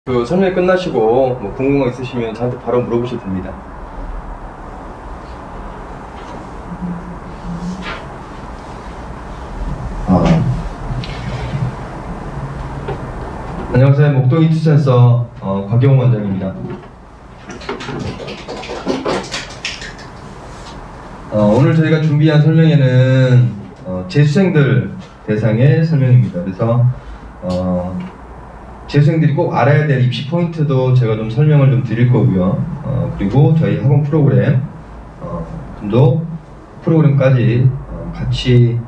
그 설명 끝나시고 뭐 궁금한 거 있으시면 저한테 바로 물어보셔도 됩니다. 안녕하세요. 목동 히트센서 곽영웅 원장입니다. 오늘 저희가 준비한 설명회는 재수생들 대상의 설명입니다. 그래서 재수생들이 꼭 알아야 될 입시 포인트도 제가 좀 설명을 좀 드릴 거고요. 그리고 저희 학원 프로그램 도 프로그램까지 같이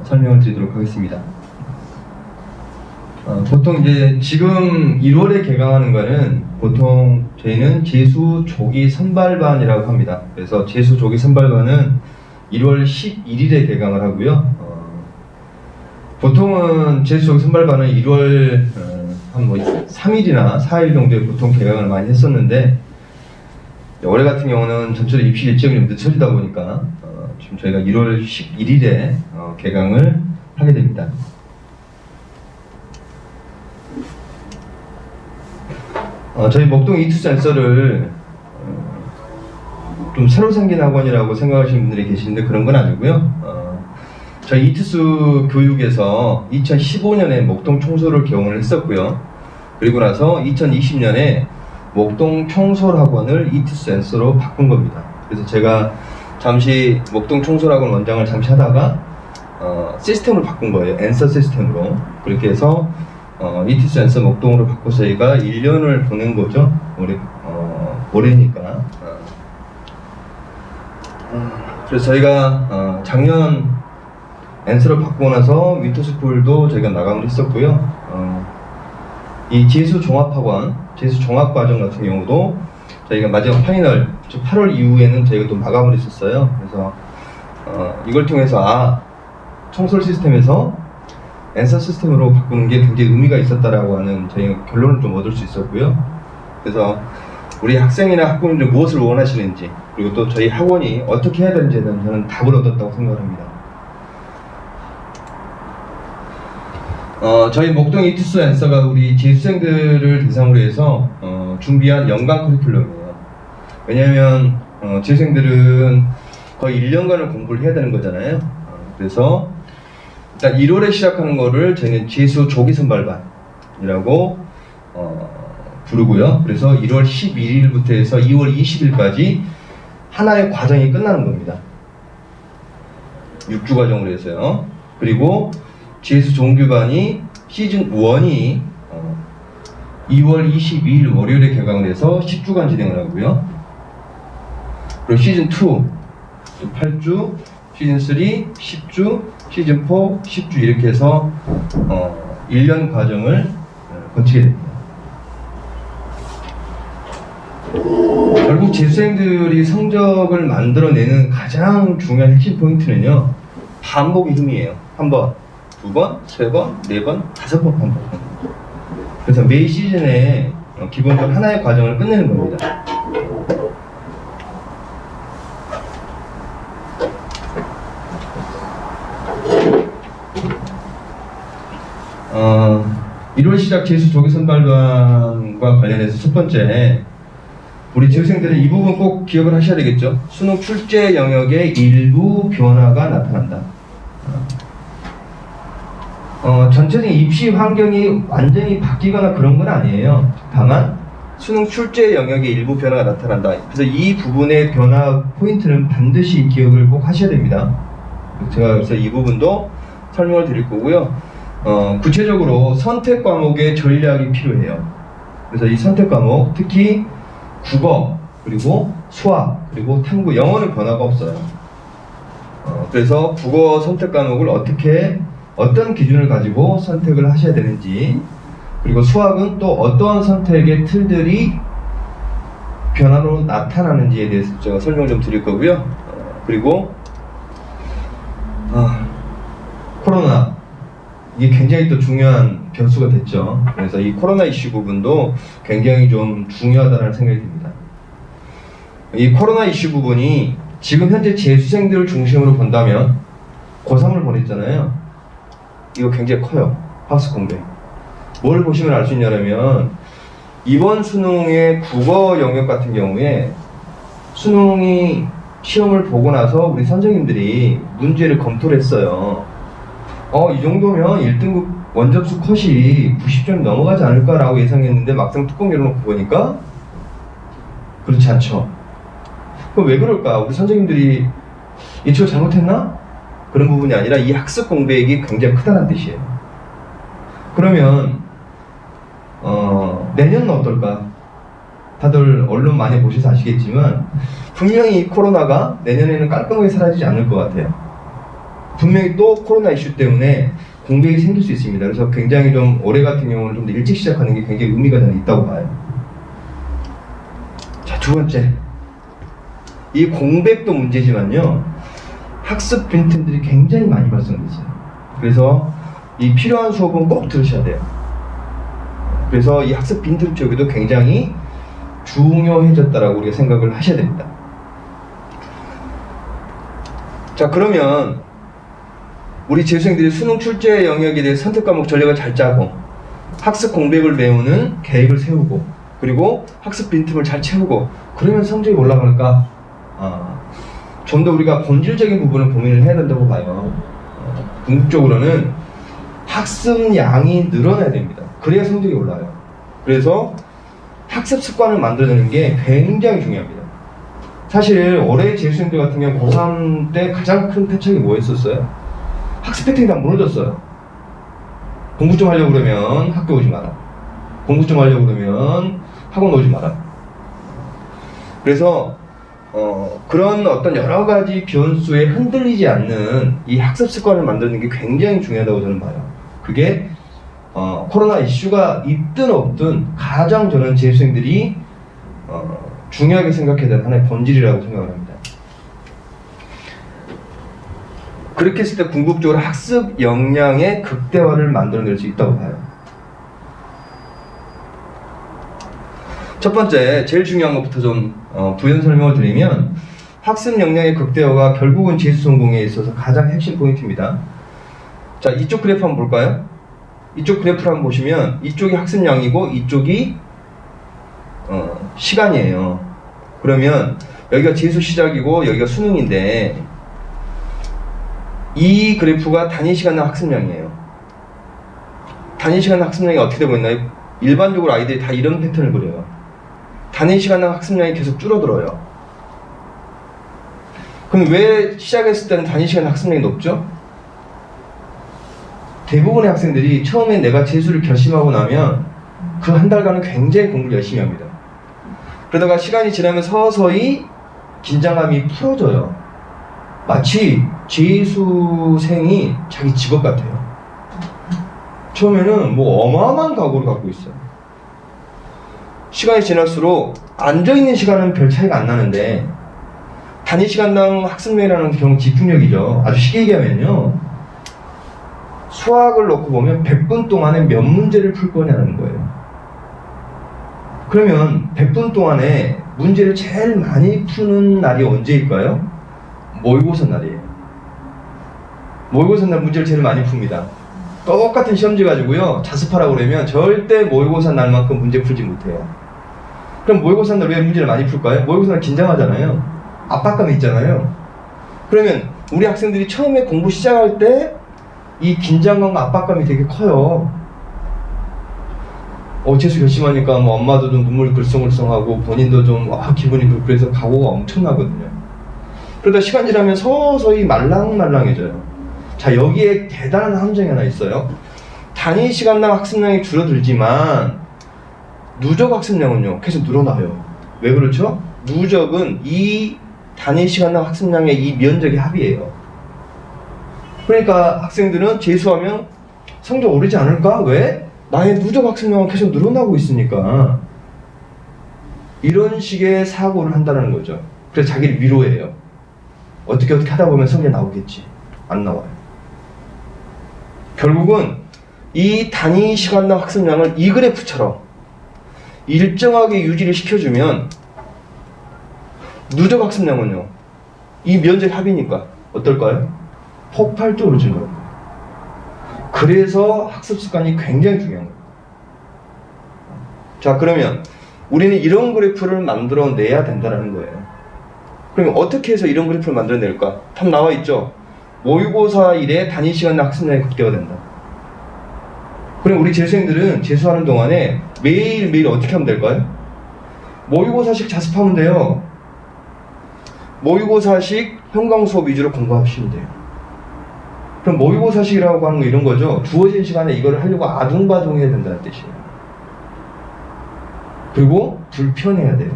설명을 드리도록 하겠습니다. 보통 이제 지금 1월에 개강하는 거는 보통 저희는 재수 조기 선발반이라고 합니다. 그래서 재수 조기 선발반은 1월 11일에 개강을 하고요. 보통은 재수 조기 선발반은 1월 한 뭐 3일이나 4일 정도에 보통 개강을 많이 했었는데, 올해 같은 경우는 전체로 입시 일정이 좀 늦춰지다 보니까 지금 저희가 1월 11일에 개강을 하게 됩니다. 저희 목동 히트센서를 좀 새로 생긴 학원이라고 생각하시는 분들이 계시는데 그런 건 아니고요. 저희 이투스 교육에서 2015년에 목동 청소를 개원을 했었고요. 그리고 나서 2020년에 목동 청솔학원을 이투센서로 바꾼 겁니다. 그래서 제가 잠시 목동 청솔학원 원장을 잠시 하다가 시스템을 바꾼 거예요. 엔서 시스템으로. 그렇게 해서 이투센서 목동으로 바꿔서 저희가 1년을 보낸 거죠. 올해니까. 그래서 저희가 작년 엔서로 바꾸고 나서 윈터스쿨도 저희가 나감을 했었고요. 이 재수 종합학원, 재수 종합과정 같은 경우도 저희가 마지막 파이널, 8월 이후에는 저희가 또 마감을 했었어요. 그래서 이걸 통해서 청솔 시스템에서 엔서 시스템으로 바꾸는 게 굉장히 의미가 있었다라고 하는 저희가 결론을 좀 얻을 수 있었고요. 그래서 우리 학생이나 학부모님들 무엇을 원하시는지, 그리고 또 저희 학원이 어떻게 해야 되는지에 대한 저는 답을 얻었다고 생각을 합니다. 저희 목동 이투스 엔서가 우리 재수생들을 대상으로 해서 준비한 연간 커리큘럼이에요. 왜냐하면 재수생들은 거의 1년간을 공부를 해야 되는 거잖아요. 그래서 일단 1월에 시작하는 거를 저희는 재수 조기 선발반이라고 부르고요. 그래서 1월 11일부터 해서 2월 20일까지 하나의 과정이 끝나는 겁니다. 6주 과정으로 해서요. 그리고 재수 정규반이 시즌 1이 2월 22일 월요일에 개강을 해서 10주간 진행을 하고요. 그리고 시즌 2 8주, 시즌 3 10주, 시즌 4 10주 이렇게 해서 1년 과정을 거치게 됩니다. 결국 재수생들이 성적을 만들어내는 가장 중요한 핵심 포인트는요, 반복의 힘이에요. 한 번, 두 번, 세 번, 네 번, 다섯 번 반복. 그래서 매 시즌에 기본적으로 하나의 과정을 끝내는 겁니다. 어, 1월 시작 재수 조기 선발반과 관련해서 첫 번째, 우리 재수생들은 이 부분 꼭 기억을 하셔야 되겠죠. 수능 출제 영역에 일부 변화가 나타난다. 전체적인 입시 환경이 완전히 바뀌거나 그런 건 아니에요. 다만 수능 출제 영역에 일부 변화가 나타난다. 그래서 이 부분의 변화 포인트는 반드시 기억을 꼭 하셔야 됩니다. 제가 그래서 이 부분도 설명을 드릴 거고요. 구체적으로 선택 과목의 전략이 필요해요. 그래서 이 선택 과목, 특히 국어, 그리고 수학, 그리고 탐구, 영어는 변화가 없어요. 그래서 국어 선택 과목을 어떤 기준을 가지고 선택을 하셔야 되는지, 그리고 수학은 또 어떠한 선택의 틀들이 변화로 나타나는지에 대해서 제가 설명을 좀 드릴 거고요. 그리고 코로나, 이게 굉장히 또 중요한 변수가 됐죠. 그래서 이 코로나 이슈 부분도 굉장히 좀 중요하다는 생각이 듭니다. 이 코로나 이슈 부분이 지금 현재 재수생들을 중심으로 본다면 고3을 보냈잖아요. 이거 굉장히 커요. 학습 공백. 뭘 보시면 알 수 있냐면 이번 수능의 국어 영역 같은 경우에 수능이 시험을 보고 나서 우리 선생님들이 문제를 검토를 했어요. 이 정도면 1등급 원접수 컷이 90점 넘어가지 않을까라고 예상했는데 막상 뚜껑 열어놓고 보니까 그렇지 않죠. 그럼 왜 그럴까? 우리 선생님들이 예측을 잘못했나? 그런 부분이 아니라 이 학습 공백이 굉장히 크다는 뜻이에요. 그러면 내년은 어떨까? 다들 언론 많이 보셔서 아시겠지만 분명히 이 코로나가 내년에는 깔끔하게 사라지지 않을 것 같아요. 분명히 또 코로나 이슈 때문에 공백이 생길 수 있습니다. 그래서 굉장히 좀 올해 같은 경우는 좀 더 일찍 시작하는 게 굉장히 의미가 저는 있다고 봐요. 자, 두 번째. 이 공백도 문제지만요. 학습 빈틈들이 굉장히 많이 발생됐어요. 그래서 이 필요한 수업은 꼭 들으셔야 돼요. 그래서 이 학습 빈틈 쪽에도 굉장히 중요해졌다라고 우리가 생각을 하셔야 됩니다. 자, 그러면 우리 재수생들이 수능 출제 영역에 대해 선택 과목 전략을 잘 짜고 학습 공백을 메우는 계획을 세우고 그리고 학습 빈틈을 잘 채우고 그러면 성적이 올라갈까? 좀 더 우리가 본질적인 부분을 고민을 해야 된다고 봐요. 궁극적으로는 학습량이 늘어나야 됩니다. 그래야 성적이 올라요. 그래서 학습 습관을 만들어내는 게 굉장히 중요합니다. 사실 올해 재수생들 같은 경우 고3 때 가장 큰 패착이 뭐였었어요? 학습 패턴이 다 무너졌어요. 공부 좀 하려고 그러면 학교 오지 마라. 공부 좀 하려고 그러면 학원 오지 마라. 그래서 그런 어떤 여러 가지 변수에 흔들리지 않는 이 학습 습관을 만드는 게 굉장히 중요하다고 저는 봐요. 그게 코로나 이슈가 있든 없든 가장 저는 재수생들이 중요하게 생각해야 되는 하나의 본질이라고 생각을 합니다. 그렇게 했을 때 궁극적으로 학습 역량의 극대화를 만들어낼 수 있다고 봐요. 첫 번째, 제일 중요한 것부터 좀 부연 설명을 드리면 학습 역량의 극대화가 결국은 재수 성공에 있어서 가장 핵심 포인트입니다. 자, 이쪽 그래프 한번 볼까요? 이쪽 그래프를 한번 보시면 이쪽이 학습량이고 이쪽이 시간이에요. 그러면 여기가 재수 시작이고 여기가 수능인데 이 그래프가 단위 시간당 학습량이에요. 단위 시간당 학습량이 어떻게 되고 있나요? 일반적으로 아이들이 다 이런 패턴을 그려요. 단위 시간당 학습량이 계속 줄어들어요. 그럼 왜 시작했을 때는 단위 시간 학습량이 높죠? 대부분의 학생들이 처음에 내가 재수를 결심하고 나면 그 한 달간은 굉장히 공부를 열심히 합니다. 그러다가 시간이 지나면 서서히 긴장감이 풀어져요. 마치 재수생이 자기 직업 같아요. 처음에는 뭐 어마어마한 각오를 갖고 있어요. 시간이 지날수록 앉아있는 시간은 별 차이가 안 나는데 단위 시간당 학습량이라는 경우 집중력이죠. 아주 쉽게 얘기하면요, 수학을 놓고 보면 100분 동안에 몇 문제를 풀 거냐는 거예요. 그러면 100분 동안에 문제를 제일 많이 푸는 날이 언제일까요? 모의고사 날이에요. 모의고사 날 문제를 제일 많이 풉니다. 똑같은 시험지 가지고요, 자습하라고 그러면 절대 모의고사 날만큼 문제 풀지 못해요. 그럼 모의고사 날 왜 문제를 많이 풀까요? 모의고사 날 긴장하잖아요. 압박감이 있잖아요. 그러면 우리 학생들이 처음에 공부 시작할 때 이 긴장감과 압박감이 되게 커요. 재수 결심하니까 뭐 엄마도 좀 눈물이 글썽글썽하고 본인도 좀 기분이 그래서 각오가 엄청나거든요. 그러다 시간 지나면 서서히 말랑말랑해져요. 자, 여기에 대단한 함정이 하나 있어요. 단위 시간당 학습량이 줄어들지만 누적 학습량은요 계속 늘어나요. 왜 그렇죠? 누적은 이 단위 시간당 학습량의 이 면적의 합이에요. 그러니까 학생들은 재수하면 성적 오르지 않을까? 왜? 나의 누적 학습량은 계속 늘어나고 있으니까. 이런 식의 사고를 한다는 거죠. 그래서 자기를 위로해요. 어떻게 하다 보면 성적이 나오겠지. 안 나와요. 결국은 이 단위 시간당 학습량을 이 그래프처럼 일정하게 유지를 시켜주면 누적 학습량은요, 이 면적 합이니까 어떨까요? 폭발적으로 증가합니다. 그래서 학습 습관이 굉장히 중요한 거예요. 자, 그러면 우리는 이런 그래프를 만들어내야 된다는 거예요. 그러면 어떻게 해서 이런 그래프를 만들어낼까? 답 나와 있죠? 모의고사 일에 단위 시간 학습량이 극대화 된다. 그럼 우리 재수생들은 재수하는 동안에 매일매일 어떻게 하면 될까요? 모의고사식 자습하면 돼요. 모의고사식 현강 수업 위주로 공부하시면 돼요. 그럼 모의고사식이라고 하는 거 이런 거죠. 주어진 시간에 이걸 하려고 아둥바둥해야 된다는 뜻이에요. 그리고 불편해야 돼요.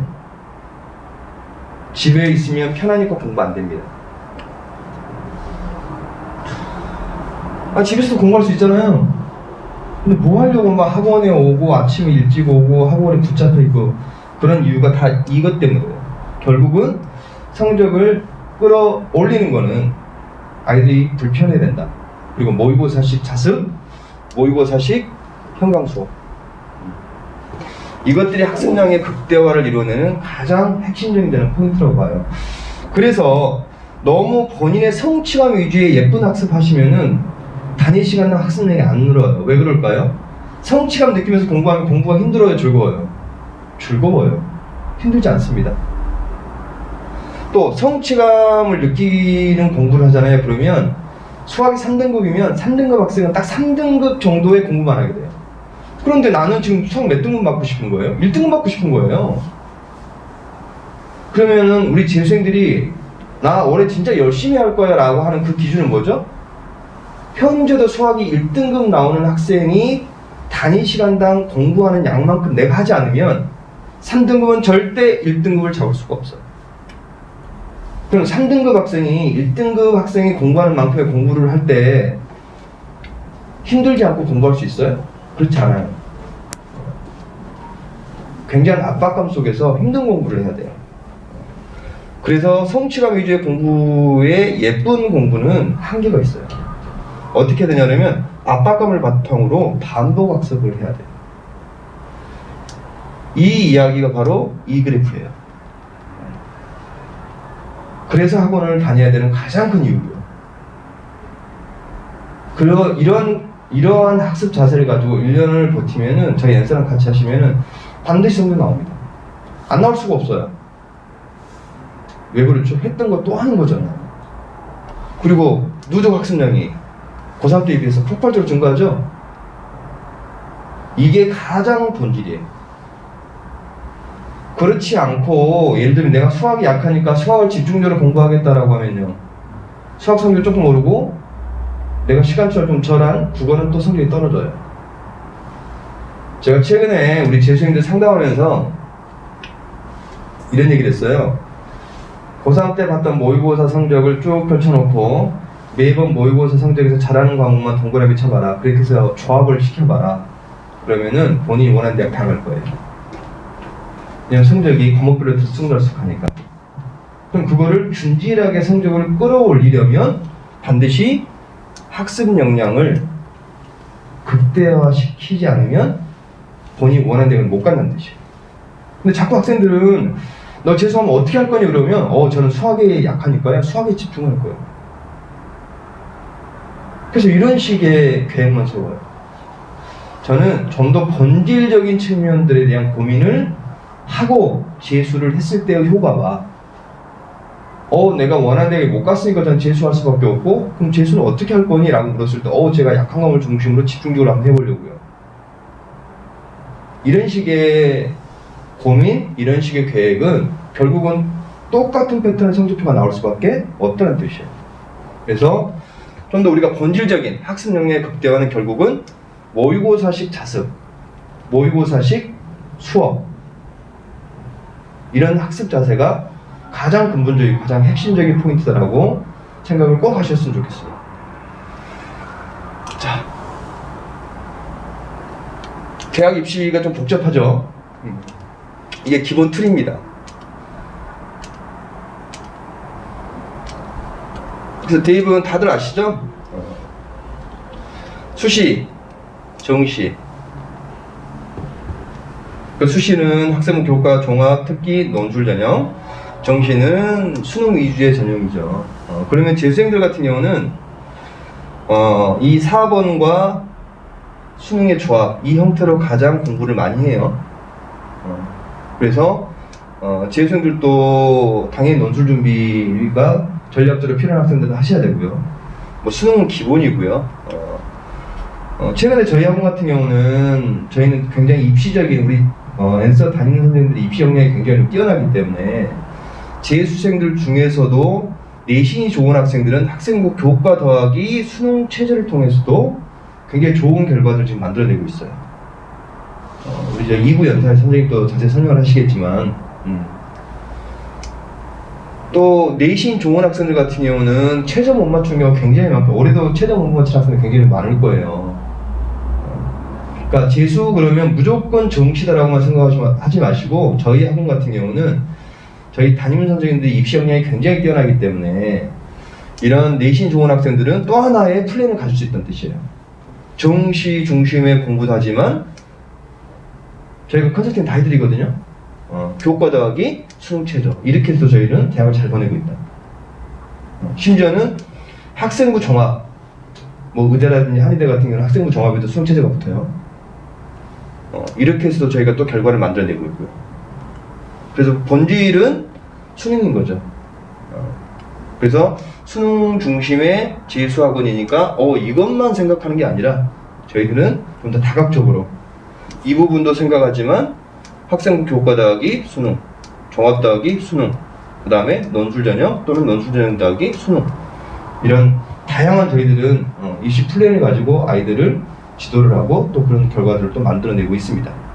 집에 있으면 편하니까 공부 안 됩니다. 집에서도 공부할 수 있잖아요. 근데 뭐 하려고 막 학원에 오고 아침에 일찍 오고 학원에 붙잡혀 있고 그런 이유가 다 이것 때문이에요. 결국은 성적을 끌어올리는 거는 아이들이 불편해야 된다. 그리고 모의고사식 자습, 모의고사식 현강 수업. 이것들이 학습량의 극대화를 이루어내는 가장 핵심적인 되는 포인트라고 봐요. 그래서 너무 본인의 성취감 위주의 예쁜 학습하시면은 단위 시간 학습량이 안 늘어요. 왜 그럴까요? 성취감 느끼면서 공부하면 공부가 힘들어요, 즐거워요? 즐거워요. 힘들지 않습니다. 또 성취감을 느끼는 공부를 하잖아요. 그러면 수학이 3등급이면 3등급 학생은 딱 3등급 정도의 공부만 하게 돼요. 그런데 나는 지금 수학 몇 등급 받고 싶은 거예요? 1등급 받고 싶은 거예요. 그러면은 우리 재수생들이 나 올해 진짜 열심히 할 거야 라고 하는 그 기준은 뭐죠? 현재도 수학이 1등급 나오는 학생이 단위 시간당 공부하는 양만큼 내가 하지 않으면 3등급은 절대 1등급을 잡을 수가 없어요. 그럼 3등급 학생이 1등급 학생이 공부하는 만큼의 공부를 할 때 힘들지 않고 공부할 수 있어요? 그렇지 않아요. 굉장한 압박감 속에서 힘든 공부를 해야 돼요. 그래서 성취감 위주의 공부에 예쁜 공부는 한계가 있어요. 어떻게 되냐면 압박감을 바탕으로 반복 학습을 해야 돼요. 이 이야기가 바로 이 그래프예요. 그래서 학원을 다녀야 되는 가장 큰 이유고요. 그리고 이러한 학습 자세를 가지고 1년을 버티면은 저희 엔서랑 같이 하시면은 반드시 성적 나옵니다. 안 나올 수가 없어요. 왜 그렇죠? 했던 거 또 하는 거잖아요. 그리고 누적 학습량이 고3 때에 비해서 폭발적으로 증가하죠? 이게 가장 본질이에요. 그렇지 않고 예를 들면 내가 수학이 약하니까 수학을 집중적으로 공부하겠다라고 하면요, 수학 성적 조금 오르고 내가 시간차를 좀 절한 국어는 또 성적이 떨어져요. 제가 최근에 우리 재수생들 상담하면서 이런 얘기를 했어요. 고3 때 봤던 모의고사 성적을 쭉 펼쳐놓고 매번 모의고사 성적에서 잘하는 과목만 동그라미 쳐봐라. 그렇게 해서 조합을 시켜봐라. 그러면은 본인이 원하는 대학 다 갈 거예요. 그냥 성적이 과목별로 들쑥날쑥하니까. 그럼 그거를 균질하게 성적을 끌어올리려면 반드시 학습 역량을 극대화시키지 않으면 본인이 원하는 대학을 못 간다는 뜻이에요. 근데 자꾸 학생들은 너 재수하면 어떻게 할 거니? 그러면 저는 수학에 약하니까요. 수학에 집중할 거예요. 그래서 이런 식의 계획만 세워요. 저는 좀 더 본질적인 측면들에 대한 고민을 하고 재수를 했을 때의 효과가 내가 원하는 데에 못 갔으니까 전 재수할 수밖에 없고 그럼 재수는 어떻게 할 거니? 라고 물었을 때 제가 약한 과목을 중심으로 집중적으로 한번 해보려고요. 이런 식의 고민, 이런 식의 계획은 결국은 똑같은 패턴의 성적표가 나올 수밖에 없다는 뜻이에요. 그래서 좀 더 우리가 본질적인 학습 역량의 극대화는 결국은 모의고사식 자습, 모의고사식 수업, 이런 학습 자세가 가장 근본적이고 가장 핵심적인 포인트다라고 생각을 꼭 하셨으면 좋겠어요. 자, 대학 입시가 좀 복잡하죠. 이게 기본 틀입니다. 그래서 대입은 다들 아시죠? 수시, 정시. 그 수시는 학생부 교과 종합 특기 논술 전형, 정시는 수능 위주의 전형이죠. 그러면 재수생들 같은 경우는 이 4번과 수능의 조합, 이 형태로 가장 공부를 많이 해요. 그래서 재수생들도 당연히 논술 준비가 전략적으로 필요한 학생들은 하셔야 되고요. 뭐 수능은 기본이고요. 최근에 저희 학원 같은 경우는 저희는 굉장히 입시적인 우리 엔서 담임는 선생님들이 입시 역량이 굉장히 좀 뛰어나기 때문에 재수생들 중에서도 내신이 좋은 학생들은 학생부 교과 더하기 수능 체제를 통해서도 굉장히 좋은 결과를 지금 만들어내고 있어요. 우리 이제 2부 연사의 선생님도 자세히 설명을 하시겠지만, 또 내신 좋은 학생들 같은 경우는 최저 못 맞춘 경우가 굉장히 많고, 올해도 최저 못 맞춘 학생들 굉장히 많을 거예요. 그러니까 재수 그러면 무조건 정시다라고만 생각하지 마시고, 저희 학원 같은 경우는 저희 담임 선생님들이 입시 역량이 굉장히 뛰어나기 때문에 이런 내신 좋은 학생들은 또 하나의 플랜을 가질 수 있다는 뜻이에요. 정시 중심의 공부도 하지만 저희가 컨설팅 다 해드리거든요. 교과 더하기 수능 최저 이렇게 해서 저희는 대학을 잘 보내고 있다. 심지어는 학생부 종합, 뭐 의대라든지 한의대 같은 경우는 학생부 종합에도 수능 최저가 붙어요. 이렇게 해서도 저희가 또 결과를 만들어내고 있고요. 그래서 본질은 수능인 거죠. 그래서 수능 중심의 재수학원이니까 이것만 생각하는 게 아니라 저희들은 좀 더 다각적으로 이 부분도 생각하지만 학생부 교과 더하기 수능, 종합 더하기 수능, 그 다음에 논술 전형 또는 논술 전형 더하기 수능, 이런 다양한 저희들은 입시 플랜을 가지고 아이들을 지도를 하고 또 그런 결과들을 또 만들어내고 있습니다.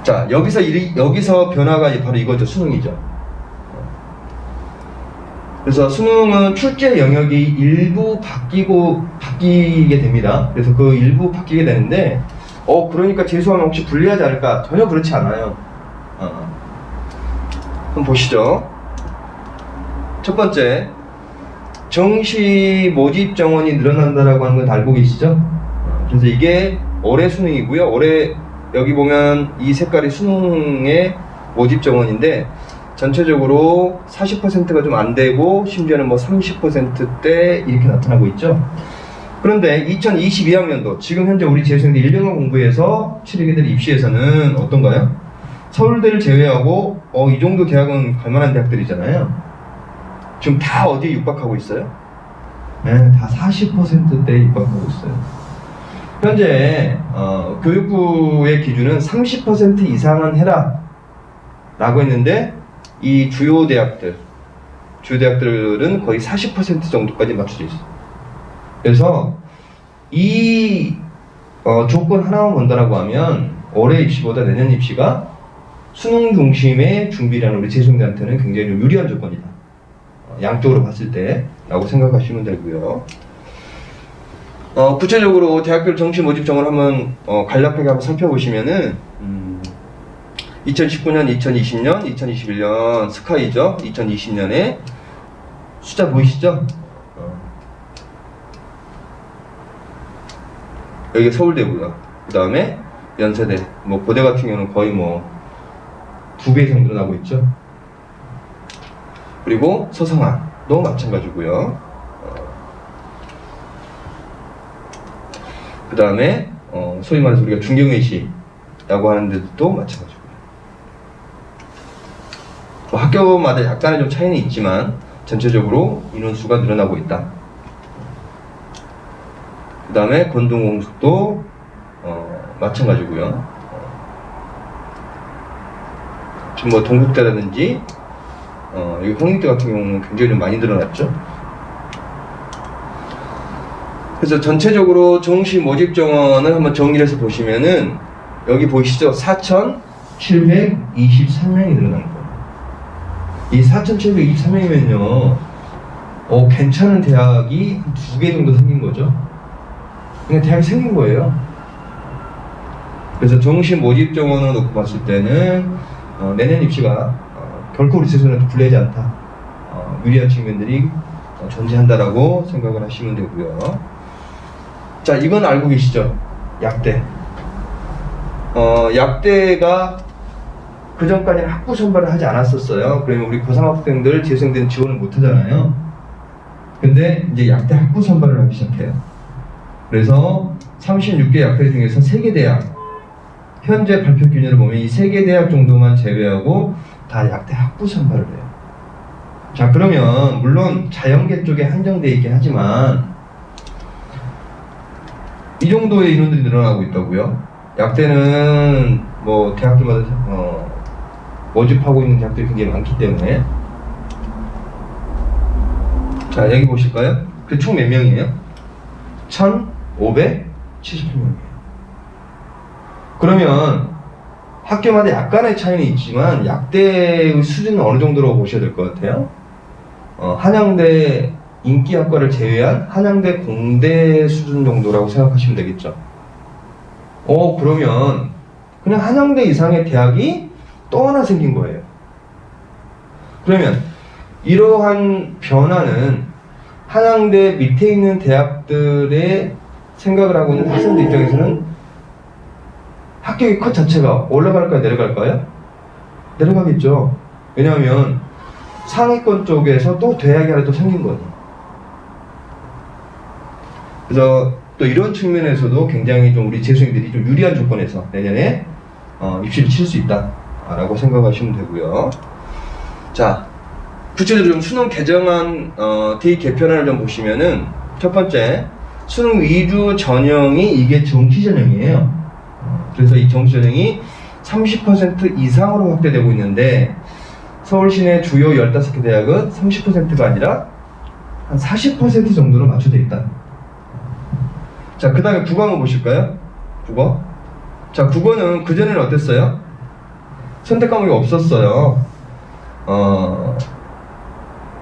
자, 여기서 변화가 바로 이거죠. 수능이죠. 그래서 수능은 출제 영역이 일부 바뀌게 됩니다. 그래서 그 일부 바뀌게 되는데, 그러니까 재수하면 혹시 불리하지 않을까? 전혀 그렇지 않아요. 한번 보시죠. 첫 번째, 정시 모집 정원이 늘어난다라고 하는 건 알고 계시죠? 그래서 이게 올해 수능이고요. 올해 여기 보면 이 색깔이 수능의 모집 정원인데, 전체적으로 40%가 좀 안 되고 심지어는 뭐 30%대 이렇게 나타나고 있죠. 그런데 2022학년도 지금 현재 우리 재수생들 1년간 공부해서 치르게 될 입시에서는 어떤가요? 서울대를 제외하고 이 정도 대학은 갈만한 대학들이잖아요. 지금 다 어디에 육박하고 있어요? 네, 다 40%대에 육박하고 있어요. 현재 교육부의 기준은 30% 이상은 해라 라고 했는데, 이 주요 대학들은 거의 40% 정도까지 맞춰져 있어요. 그래서 이 조건 하나만 본다라고 하면 올해 입시보다 내년 입시가 수능 중심의 준비라는 우리 재수생들한테는 굉장히 유리한 조건이다. 양쪽으로 봤을 때 라고 생각하시면 되고요. 구체적으로 대학별 정시 모집 정원 한번 간략하게 한번 살펴보시면은 2019년, 2020년, 2021년 스카이죠. 2020년에 숫자 보이시죠? 여기 서울대고요. 그 다음에 연세대, 뭐 고대 같은 경우는 거의 뭐 2배 이상 늘어나고 있죠. 그리고 서성한도 마찬가지고요. 그 다음에 소위 말해서 우리가 중경외시라고 하는 데도 마찬가지고요. 학교마다 약간의 좀 차이는 있지만 전체적으로 인원수가 늘어나고 있다. 그 다음에 건동공숙도 마찬가지고요. 지금 뭐 동국대라든지 여기 홍익대 같은 경우는 굉장히 좀 많이 늘어났죠. 그래서 전체적으로 정시 모집 정원을 한번 정리를 해서 보시면은 여기 보이시죠? 4,723명이 늘어난 거예요. 이 4,723명이면요, 괜찮은 대학이 한 2개 정도 생긴 거죠. 그냥 대학이 생긴 거예요. 그래서 정시 모집 정원을 놓고 봤을 때는 내년 입시가 결코 우리 재수생들한테 불리하지 않다. 유리한 측면들이 존재한다라고 생각을 하시면 되고요. 자, 이건 알고 계시죠? 약대. 약대가 그 전까지는 학부 선발을 하지 않았었어요. 그러면 우리 고3 학생들, 재수생들은 지원을 못 하잖아요. 근데 이제 약대 학부 선발을 하기 시작해요. 그래서 36개 약대 중에서 3개 대학, 현재 발표 기준으로 보면 이 3개 대학 정도만 제외하고 다 약대 학부 선발을 해요. 자, 그러면 물론 자연계 쪽에 한정되어 있긴 하지만 이 정도의 인원들이 늘어나고 있다고요. 약대는 뭐 대학들마다 모집하고 있는 대학들이 굉장히 많기 때문에. 자, 여기 보실까요? 그 총 몇 명이에요? 1,578명이에요. 그러면 학교마다 약간의 차이는 있지만 약대의 수준은 어느 정도로 보셔야 될 것 같아요? 한양대 인기학과를 제외한 한양대 공대 수준 정도라고 생각하시면 되겠죠. 그러면 그냥 한양대 이상의 대학이 또 하나 생긴 거예요. 그러면 이러한 변화는 한양대 밑에 있는 대학들의 생각을 하고 있는 학생들 입장에서는 합격의 컷 자체가 올라갈까요? 내려갈까요? 내려가겠죠. 왜냐하면 상위권 쪽에서 또 대학이 하나 또 생긴 거예요. 그래서 또 이런 측면에서도 굉장히 좀 우리 재수생들이 좀 유리한 조건에서 내년에 입시를 칠 수 있다라고 생각하시면 되고요. 자, 구체적으로 좀 수능 개정안 대입 개편안을 좀 보시면은 첫 번째 수능 위주 전형이 이게 정시 전형이에요. 그래서 이 정시 전형이 30% 이상으로 확대되고 있는데 서울 시내 주요 15개 대학은 30%가 아니라 한 40% 정도로 맞춰져 있다. 자, 그 다음에 국어 한번 보실까요? 국어. 자, 국어는 그전에는 어땠어요? 선택 과목이 없었어요.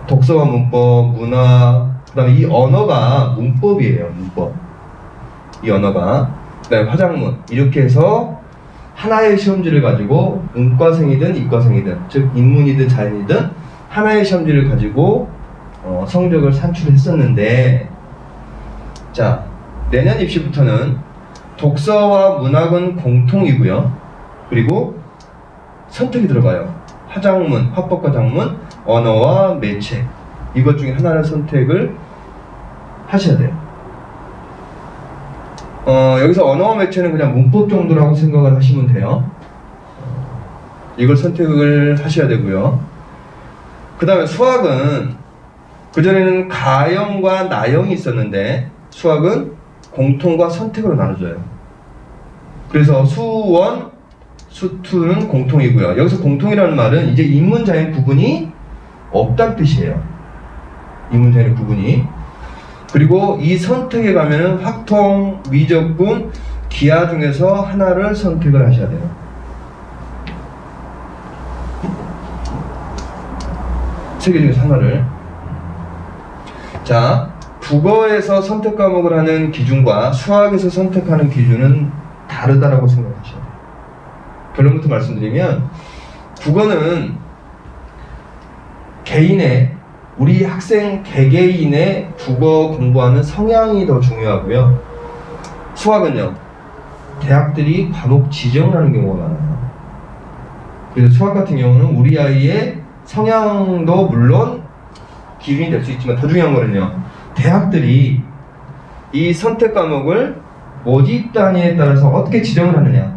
독서와 문법, 문화, 그 다음에 이 언어가 문법이에요. 문법. 이 언어가. 그 다음에 화작문. 이렇게 해서 하나의 시험지를 가지고 문과생이든 이과생이든, 즉 인문이든 자연이든 하나의 시험지를 가지고 성적을 산출했었는데, 자, 내년 입시부터는 독서와 문학은 공통이고요. 그리고 선택이 들어가요. 화작문, 화법과 작문, 언어와 매체, 이것 중에 하나를 선택을 하셔야 돼요. 여기서 언어와 매체는 그냥 문법 정도라고 생각을 하시면 돼요. 이걸 선택을 하셔야 되고요. 그 다음에 수학은 그전에는 가형과 나형이 있었는데 수학은 공통과 선택으로 나눠져요. 그래서 수1, 수2는 공통이고요. 여기서 공통이라는 말은 이제 인문자연 구분이 없다는 뜻이에요. 인문자연 구분이. 그리고 이 선택에 가면은 확통, 미적분, 기하 중에서 하나를 선택을 하셔야 돼요. 세 개 중에서 하나를. 자, 국어에서 선택 과목을 하는 기준과 수학에서 선택하는 기준은 다르다라고 생각하셔야 돼요. 결론부터 말씀드리면 국어는 개인의, 우리 학생 개개인의 국어 공부하는 성향이 더 중요하고요. 수학은요, 대학들이 과목 지정을 하는 경우가 많아요. 그래서 수학 같은 경우는 우리 아이의 성향도 물론 기준이 될 수 있지만 더 중요한 거는요, 대학들이 이 선택 과목을 모집 단위에 따라서 어떻게 지정을 하느냐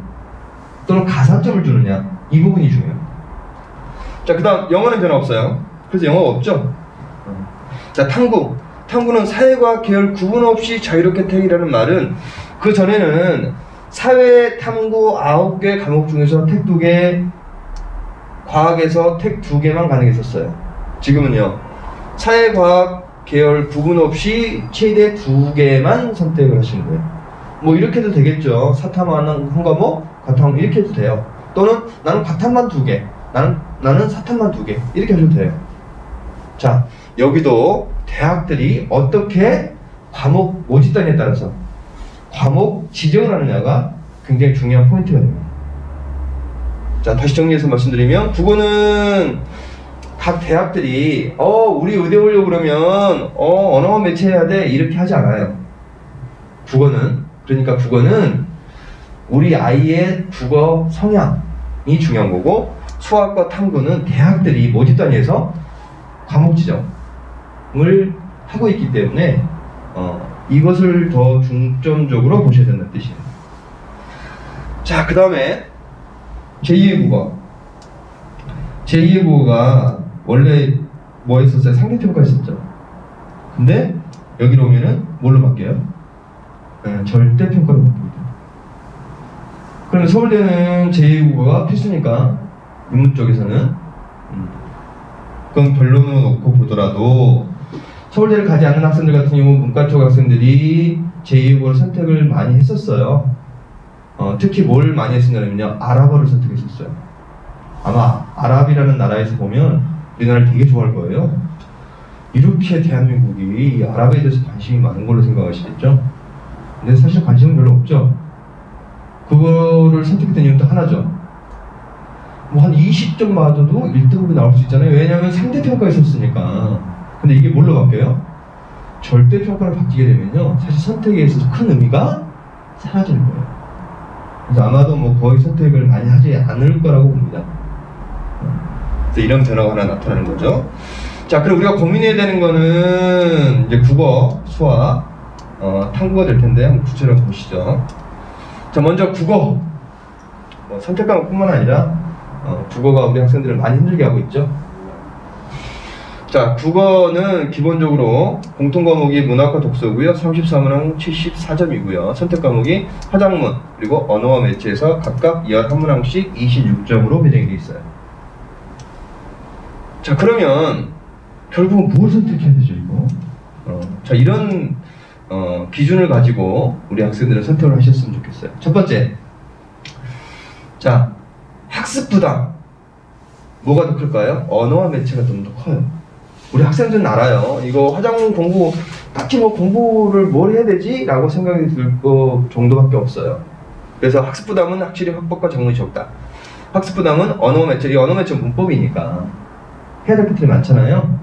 또는 가산점을 주느냐, 이 부분이 중요해요. 자, 그 다음 영어는 변화 없어요. 그래서 영어가 없죠. 자, 탐구는 사회과학 계열 구분 없이 자유롭게 택이라는 말은 그 전에는 사회 탐구 9개 과목 중에서 택 2개, 과학에서 택 2개만 가능했었어요. 지금은요, 사회과학 계열 구분 없이 최대 2개만 선택을 하시는 거예요. 뭐 이렇게 해도 되겠죠. 사탐만 한 과목, 과탐 이렇게 해도 돼요. 또는 나는 과탐만 2개, 나는 사탐만 2개, 이렇게 해도 돼요. 자, 여기도 대학들이 어떻게 과목 모집 단위에 따라서 과목 지정을 하느냐가 굉장히 중요한 포인트가 됩니다. 자, 다시 정리해서 말씀드리면 국어는 각 대학들이 우리 의대 오려고 그러면 언어만 매체해야 돼 이렇게 하지 않아요. 그러니까 국어는 우리 아이의 국어 성향이 중요한 거고, 수학과 탐구는 대학들이 모집 단위에서 과목 지정을 하고 있기 때문에 이것을 더 중점적으로 보셔야 된다는 뜻이에요. 자, 그 다음에 제2의 국어. 제2의 국어가 원래 뭐 했었어요? 상대평가 했었죠. 근데 여기로 오면은 뭘로 바뀌어요? 네, 절대평가로 바뀝니다. 그럼 서울대는 제2의 국어가 필수니까 인문 쪽에서는 그건 결론으로 놓고 보더라도 서울대를 가지 않는 학생들 같은 경우 문과 쪽 학생들이 제2의 국어를 선택을 많이 했었어요. 특히 뭘 많이 했었냐면요, 아랍어를 선택했었어요. 아마 아랍이라는 나라에서 보면 우리나라를 되게 좋아할 거예요. 이렇게 대한민국이 이 아랍에 대해서 관심이 많은 걸로 생각하시겠죠? 근데 사실 관심은 별로 없죠. 그거를 선택했던 이유는 또 하나죠. 뭐 한 20점 맞아도 1등급이 나올 수 있잖아요. 왜냐하면 상대평가 있었으니까. 근데 이게 뭘로 바뀌어요? 절대평가로 바뀌게 되면요, 사실 선택에 있어서 큰 의미가 사라지는 거예요. 그래서 아마도 뭐 거의 선택을 많이 하지 않을 거라고 봅니다. 그래서 이런 변화가 하나 나타나는 거죠. 자, 그럼 우리가 고민해야 되는 거는 이제 국어, 수학, 탐구가 될 텐데 한번 구체적으로 보시죠. 자, 먼저 국어. 선택 과목뿐만 아니라 국어가 우리 학생들을 많이 힘들게 하고 있죠. 자, 국어는 기본적으로 공통 과목이 문학과 독서고요. 34문항 74점이고요. 선택 과목이 화작문 그리고 언어와 매체에서 각각 11문항씩 26점으로 배정이 되어 있어요. 자, 그러면 결국은 뭘 선택해야 되죠, 이거? 자, 이런 기준을 가지고 우리 학생들은 선택을 하셨으면 좋겠어요. 첫 번째, 자, 학습 부담. 뭐가 더 클까요? 언어와 매체가 좀 더 커요. 우리 학생들은 알아요. 이거 화작문 공부, 딱히 뭐 공부를 뭘 해야 되지? 라고 생각이 들 거 정도밖에 없어요. 그래서 학습 부담은 확실히 학법과 작문이 적다. 학습 부담은 언어 매체, 이 언어 매체 문법이니까 해야 될 것들이 많잖아요.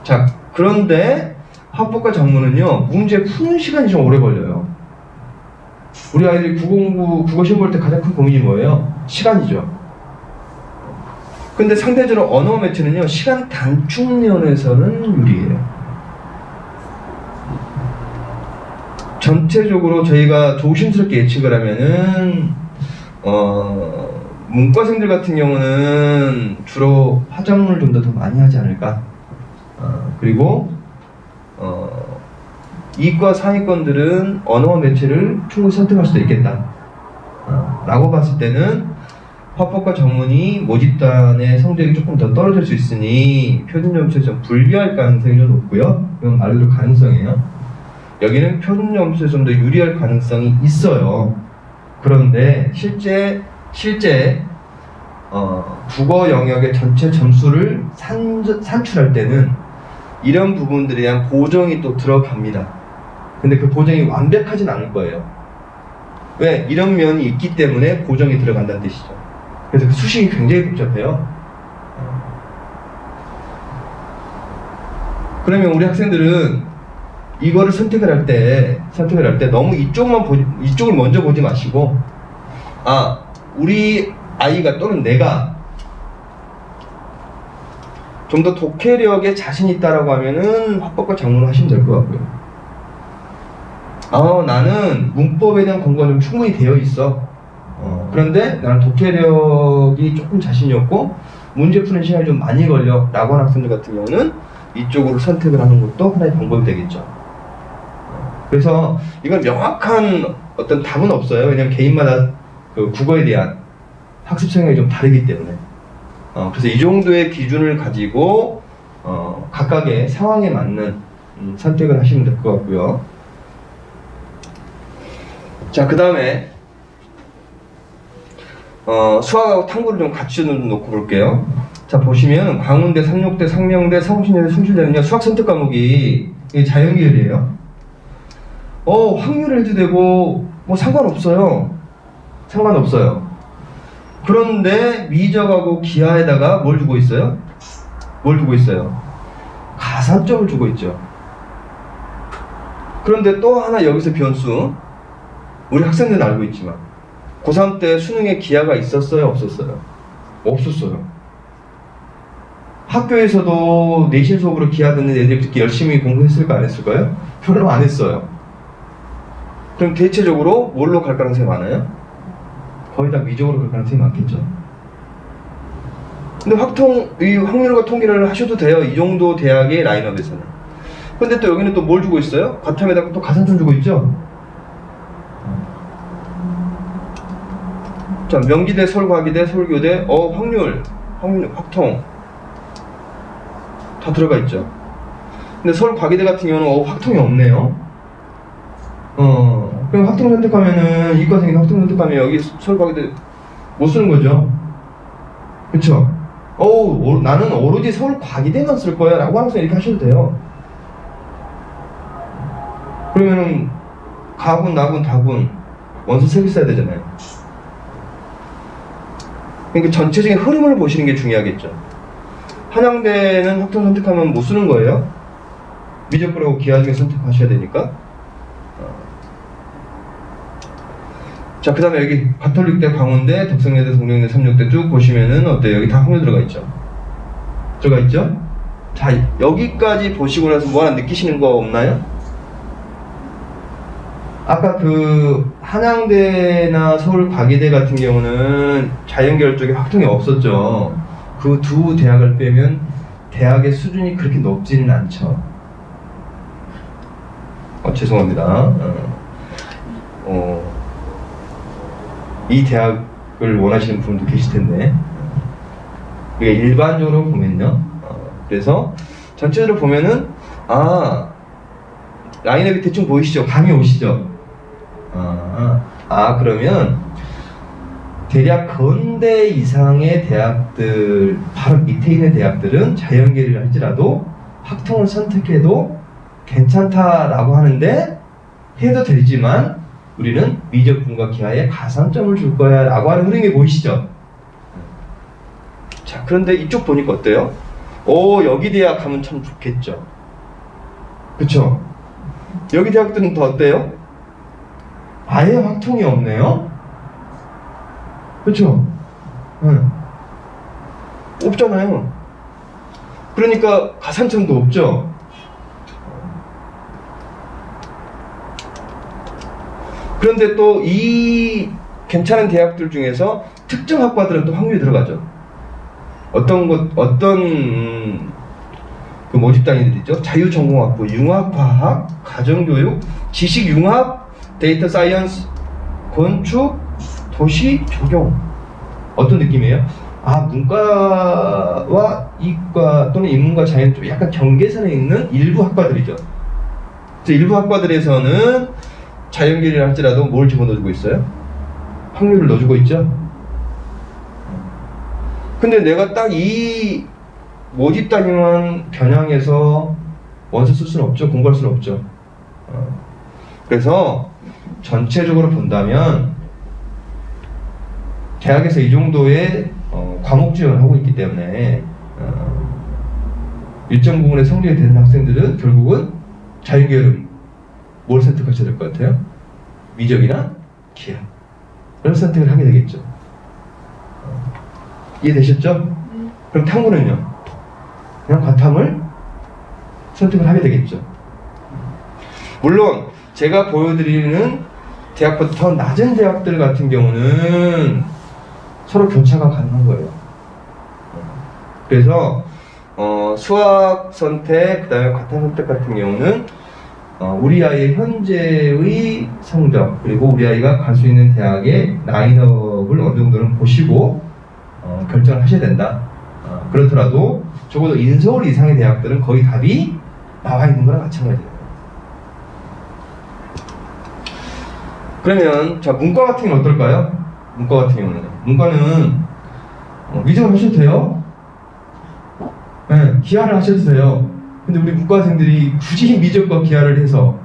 자, 그런데 학법과 작문은요, 문제 푸는 시간이 좀 오래 걸려요. 우리 아이들이 국어 시험 볼 때 가장 큰 고민이 뭐예요? 시간이죠. 근데 상대적으로 언어 매체는요, 시간 단축 면에서는 유리해요. 전체적으로 저희가 조심스럽게 예측을 하면은 문과생들 같은 경우는 주로 화작문을 좀 더 많이 하지 않을까. 그리고 이과 상위권들은 언어와 매체를 충분히 선택할 수도 있겠다. 라고 봤을 때는 화법과 작문이 모집단의 성적이 조금 더 떨어질 수 있으니 표준 점수에 좀 불리할 가능성이 좀 높고요. 이건 말 그대로 가능성이에요. 여기는 표준 점수에 좀 더 유리할 가능성이 있어요. 그런데 실제 국어 영역의 전체 점수를 산출할 때는 이런 부분들에 대한 보정이 또 들어갑니다. 근데 그 보정이 완벽하진 않을 거예요. 왜? 이런 면이 있기 때문에 보정이 들어간다는 뜻이죠. 그래서 그 수식이 굉장히 복잡해요. 그러면 우리 학생들은 이거를 선택을 할 때 너무 이쪽을 먼저 보지 마시고, 우리 아이가 또는 내가 좀 더 독해력에 자신 있다라고 하면은 화법과 작문을 하시면 될 것 같고요. 나는 문법에 대한 공부가 좀 충분히 되어 있어. 그런데 나는 독해력이 조금 자신이 없고 문제 푸는 시간이 좀 많이 걸려 라고 하는 학생들 같은 경우는 이쪽으로 선택을 하는 것도 하나의 방법이 되겠죠. 그래서 이건 명확한 어떤 답은 없어요. 왜냐면 개인마다 그 국어에 대한 학습 성향이 좀 다르기 때문에. 그래서 이 정도의 기준을 가지고 각각의 상황에 맞는 선택을 하시면 될 것 같고요. 자, 그 다음에 수학하고 탐구를 좀 같이 놓고 볼게요. 자, 보시면 광운대, 상록대, 상명대, 성신여대, 숭실대는요, 수학 선택 과목이 자연계열이에요. 확률을 해도 되고 뭐 상관없어요. 그런데 미적하고 기하에다가 뭘 주고 있어요? 가산점을 주고 있죠. 그런데 또 하나 여기서 변수, 우리 학생들은 알고 있지만 고3 때 수능에 기하가 있었어요? 없었어요? 없었어요. 학교에서도 내신 수업으로 기하 듣는 애들이 그렇게 열심히 공부했을까 안 했을까요? 별로 안 했어요. 그럼 대체적으로 뭘로 갈 가능성이 많아요? 거의 다 미적으로 그럴 가능성이 많겠죠. 근데 이 확률과 통계를 하셔도 돼요. 이 정도 대학의 라인업에서는. 근데 또 여기는 또 뭘 주고 있어요? 과탐에다가 또 가산점 주고 있죠. 자, 명기대, 서울과기대, 서울교대, 확률, 확통 다 들어가 있죠. 근데 서울과기대 같은 경우는 확통이 없네요. 그럼 확통 선택하면은 이과생이 확통 선택하면 여기 서울과기대 못 쓰는 거죠. 그쵸? 나는 오로지 서울과기대만 쓸 거야 라고 항상 이렇게 하셔도 돼요. 그러면은 가군, 나군, 다군 원서 3개 써야 되잖아요. 그러니까 전체적인 흐름을 보시는 게 중요하겠죠. 한양대는 확통 선택하면 못 쓰는 거예요. 미적분하고 기하 중에 선택하셔야 되니까. 자, 그 다음에 여기 가톨릭대, 광운대, 덕성여대, 동명대, 삼육대 쭉 보시면은 어때요? 여기 다 확률 들어가 있죠? 들어가 있죠? 자, 여기까지 보시고 나서 뭐 하나 느끼시는 거 없나요? 아까 그 한양대나 서울과기대 같은 경우는 자연계열 쪽에 확통이 없었죠. 그 두 대학을 빼면 대학의 수준이 그렇게 높지는 않죠. 죄송합니다. 이 대학을 원하시는 분도 계실 텐데, 이게 일반적으로 보면요. 그래서 전체적으로 보면은 라인업이 대충 보이시죠? 감이 오시죠? 그러면 대략 건대 이상의 대학들, 바로 밑에 있는 대학들은 자연계를 할지라도 확통을 선택해도 괜찮다라고 하는데, 해도 되지만 우리는 미적분과 기하에 가산점을 줄 거야 라고 하는 흐름이 보이시죠? 자, 그런데 이쪽 보니까 어때요? 여기 대학 하면 참 좋겠죠. 그쵸? 여기 대학들은 더 어때요? 아예 확통이 없네요? 그쵸? 없잖아요. 그러니까 가산점도 없죠? 그런데 또 이 괜찮은 대학들 중에서 특정 학과들은 또 확률이 들어가죠. 어떤 그 모집단위들이죠. 자유전공학부, 융합과학, 가정교육, 지식융합, 데이터 사이언스, 건축, 도시, 조경. 어떤 느낌이에요? 문과와 이과 또는 인문과 자연 쪽 약간 경계선에 있는 일부 학과들이죠. 일부 학과들에서는 자연계를 할지라도 뭘 집어넣어주고 있어요? 확률을 넣어주고 있죠? 근데 내가 딱 이 모집 단위만 겨냥해서 원서 쓸 수는 없죠. 공부할 수는 없죠. 그래서 전체적으로 본다면 대학에서 이 정도의 과목 지원을 하고 있기 때문에 일정 부분의 성적이 되는 학생들은 결국은 자연계열은 뭘 선택하셔야 될 것 같아요? 미적이나 기하, 이런 선택을 하게 되겠죠. 이해되셨죠? 그럼 탐구는요? 그냥 과탐을 선택을 하게 되겠죠. 물론 제가 보여드리는 대학보다 더 낮은 대학들 같은 경우는 서로 교차가 가능한 거예요. 그래서 수학 선택, 그 다음에 과탐 선택 같은 경우는 우리 아이의 현재의 성적, 그리고 우리 아이가 갈 수 있는 대학의 라인업을 어느 정도는 보시고 결정을 하셔야 된다. 그렇더라도 적어도 인서울 이상의 대학들은 거의 답이 나와 있는 거랑 마찬가지예요. 그러면 자, 문과 같은 경우는 어떨까요? 문과 같은 경우는 문과는 미적을 하셔도 돼요. 네, 기하를 하셔도 돼요. 근데 우리 문과생들이 굳이 미적과 기하를 해서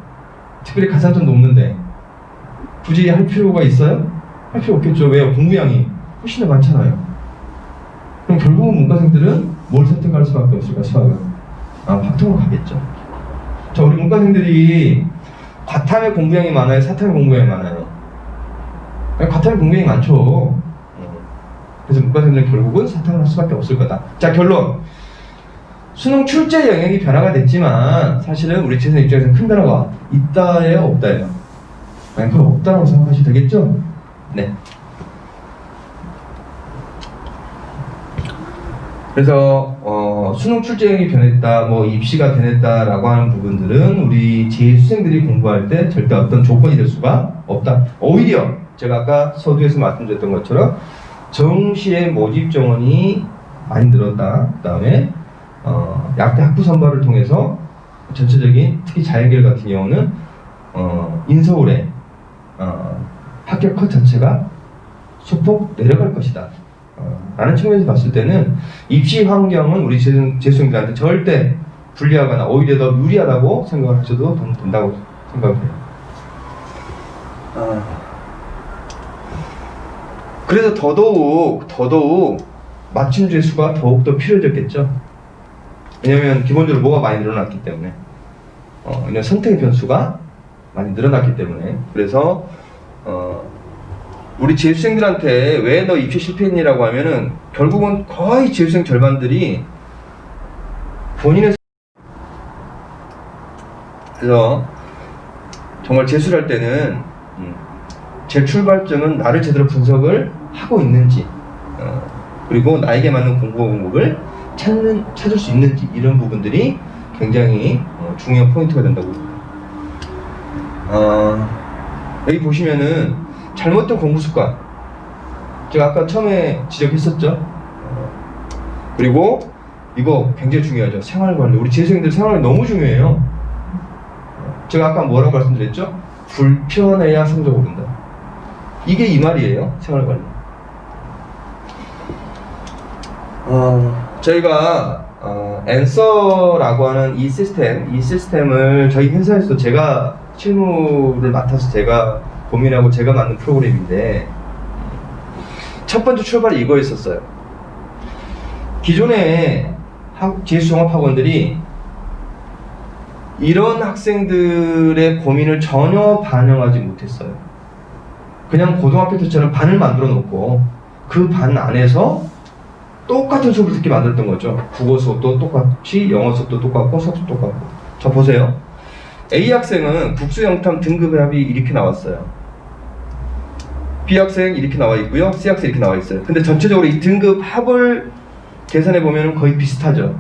특별히 가산점 높는데 굳이 할 필요가 있어요? 할 필요 없겠죠. 왜요? 공부량이 훨씬 더 많잖아요. 그럼 결국은 문과생들은 뭘 선택할 수밖에 없을까? 수학은 확통으로 가겠죠. 자, 우리 문과생들이 과탐의 공부량이 많아요? 사탐의 공부량이 많아요? 과탐의 공부량이 많죠. 그래서 문과생들은 결국은 사탐을 할 수밖에 없을 거다. 자, 결론. 수능 출제 영역이 변화가 됐지만 사실은 우리 재생 입장에서는 큰 변화가 있다예요? 없다예요? 그건 없다라고 생각하시면 되겠죠? 네. 그래서 수능 출제형이 변했다, 뭐 입시가 변했다라고 하는 부분들은 우리 재수생들이 공부할 때 절대 어떤 조건이 될 수가 없다. 오히려 제가 아까 서두에서 말씀드렸던 것처럼 정시의 모집 정원이 많이 늘었다. 그다음에 약대 학부 선발을 통해서 전체적인 특히 자연계열 같은 경우는 인서울의 합격 컷 자체가 소폭 내려갈 것이다. 라는 측면에서 봤을 때는 입시 환경은 우리 재수생들한테 절대 불리하거나 오히려 더 유리하다고 생각을 하셔도 된다고 생각해요. 그래서 더더욱 맞춤 재수가 더욱더 필요해졌겠죠. 왜냐면 기본적으로 뭐가 많이 늘어났기 때문에 이런 선택의 변수가 많이 늘어났기 때문에. 그래서 우리 재수생들한테 왜 너 입시 실패했니라고 하면은 결국은 거의 재수생 절반들이 본인의 그래서 정말 재수를 할 때는 제 출발점은 나를 제대로 분석을 하고 있는지 그리고 나에게 맞는 공부 과목을 찾을 수 있는지 이런 부분들이 굉장히 중요한 포인트가 된다고 봅니다. 여기 보시면은 잘못된 공부 습관 제가 아까 처음에 지적했었죠. 그리고 이거 굉장히 중요하죠. 생활관리. 우리 재수생들 생활관리 너무 중요해요. 제가 아까 뭐라고 말씀드렸죠? 불편해야 성적 오른다. 이게 이 말이에요. 생활관리. 저희가 앤서라고 하는 이 시스템을 저희 회사에서 제가 실무를 맡아서 제가 고민하고 제가 만든 프로그램인데 첫 번째 출발이 이거였었어요. 기존의 재수종합학원들이 이런 학생들의 고민을 전혀 반영하지 못했어요. 그냥 고등학교 때처럼 반을 만들어 놓고 그 반 안에서 똑같은 수업을 듣게 만들었던 거죠. 국어 수업도 똑같이, 영어 수업도 똑같고, 수학도 똑같고. 자, 보세요. A 학생은 국수 영탐 등급의 합이 이렇게 나왔어요. B 학생 이렇게 나와 있고요. C 학생 이렇게 나와 있어요. 근데 전체적으로 이 등급 합을 계산해 보면 거의 비슷하죠.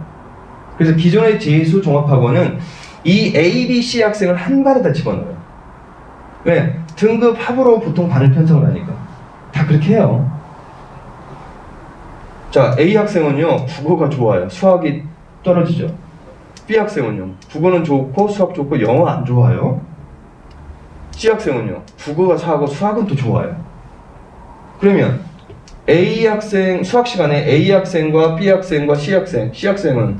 그래서 기존의 재수 종합학원은 이 A, B, C 학생을 한 반에다 집어넣어요. 왜? 등급 합으로 보통 반을 편성을 하니까. 다 그렇게 해요. 자, A 학생은요, 국어가 좋아요. 수학이 떨어지죠. B 학생은요, 국어는 좋고 수학 좋고 영어 안 좋아요. C 학생은요, 국어가 사하고 수학은 또 좋아요. 그러면 A 학생 수학 시간에 A 학생과 B 학생과 C 학생은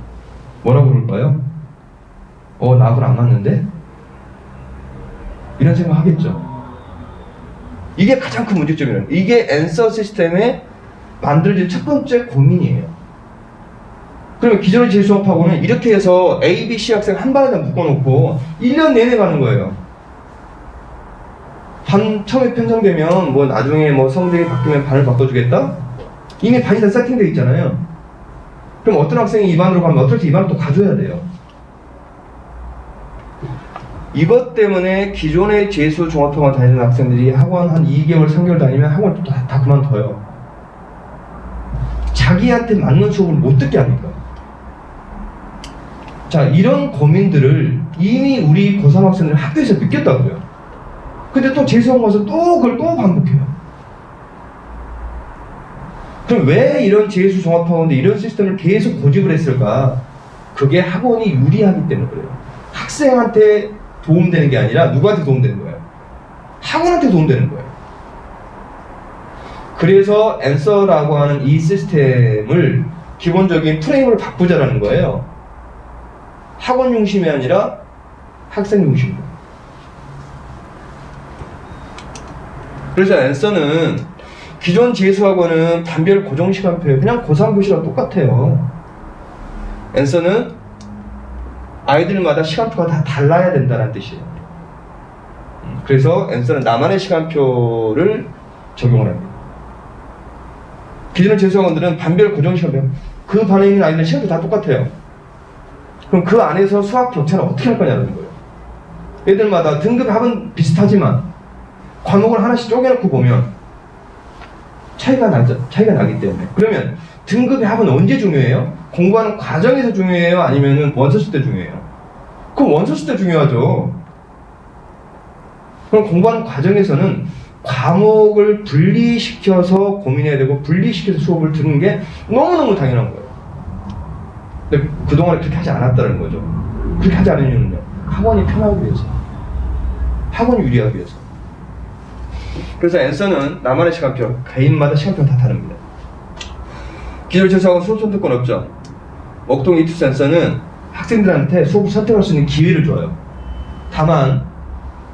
뭐라고 그럴까요? 나하고는 안 맞는데? 이런 생각 하겠죠. 이게 가장 큰 문제점이에요. 이게 앤서 시스템의 만들어진 첫 번째 고민이에요. 그러면 기존의 재수업하고는 이렇게 해서 A, B, C 학생 한 반에다 묶어놓고 1년 내내 가는 거예요. 반 처음에 편성되면 뭐 나중에 뭐 성적이 바뀌면 반을 바꿔주겠다? 이미 반이 다 세팅되어 있잖아요. 그럼 어떤 학생이 이 반으로 가면 어떨 때 이 반을 또 가져야 돼요. 이것 때문에 기존의 재수 종합학원 다니는 학생들이 학원 한 2개월, 3개월 다니면 학원 또 다 그만둬요. 자기한테 맞는 수업을 못 듣게 하니까. 자, 이런 고민들을 이미 우리 고3 학생들 학교에서 느꼈다고요. 근데 또 재수학원 가서 또 그걸 또 반복해요. 그럼 왜 이런 재수 종합학원인데 이런 시스템을 계속 고집을 했을까? 그게 학원이 유리하기 때문에 그래요. 학생한테 도움되는 게 아니라 누구한테 도움되는 거예요? 학원한테 도움되는 거예요. 그래서 앤서라고 하는 이 시스템을 기본적인 프레임을 바꾸자라는 거예요. 학원 중심이 아니라 학생 중심으로. 그래서 앤서는 기존 재수학원은 단별 고정시간표에 그냥 고3 교시랑 똑같아요. 앤서는 아이들마다 시간표가 다 달라야 된다는 뜻이에요. 그래서 앤서는 나만의 시간표를 적용을 합니다. 기존의 재수학원들은 반별 고정시간표, 그 반에 있는 아이들은 시간표 다 똑같아요. 그럼 그 안에서 수학 격차를 어떻게 할 거냐는 거예요. 애들마다 등급 합은 비슷하지만 과목을 하나씩 쪼개놓고 보면 차이가 나기 때문에. 그러면 등급의 합은 언제 중요해요? 공부하는 과정에서 중요해요? 아니면 원서 쓸 때 중요해요? 그럼 원서 쓸 때 중요하죠. 그럼 공부하는 과정에서는 과목을 분리시켜서 고민해야 되고 분리시켜서 수업을 듣는 게 너무너무 당연한 거예요. 근데 그동안 그렇게 하지 않았다는 거죠. 그렇게 하지 않은 이유는요, 학원이 편하기 위해서, 학원이 유리하기 위해서. 그래서 앤서는 나만의 시간표, 개인마다 시간표가 다 다릅니다. 기존 재수하고 수업 선택권 없죠. 먹동 이투스 앤서는 학생들한테 수업을 선택할 수 있는 기회를 줘요. 다만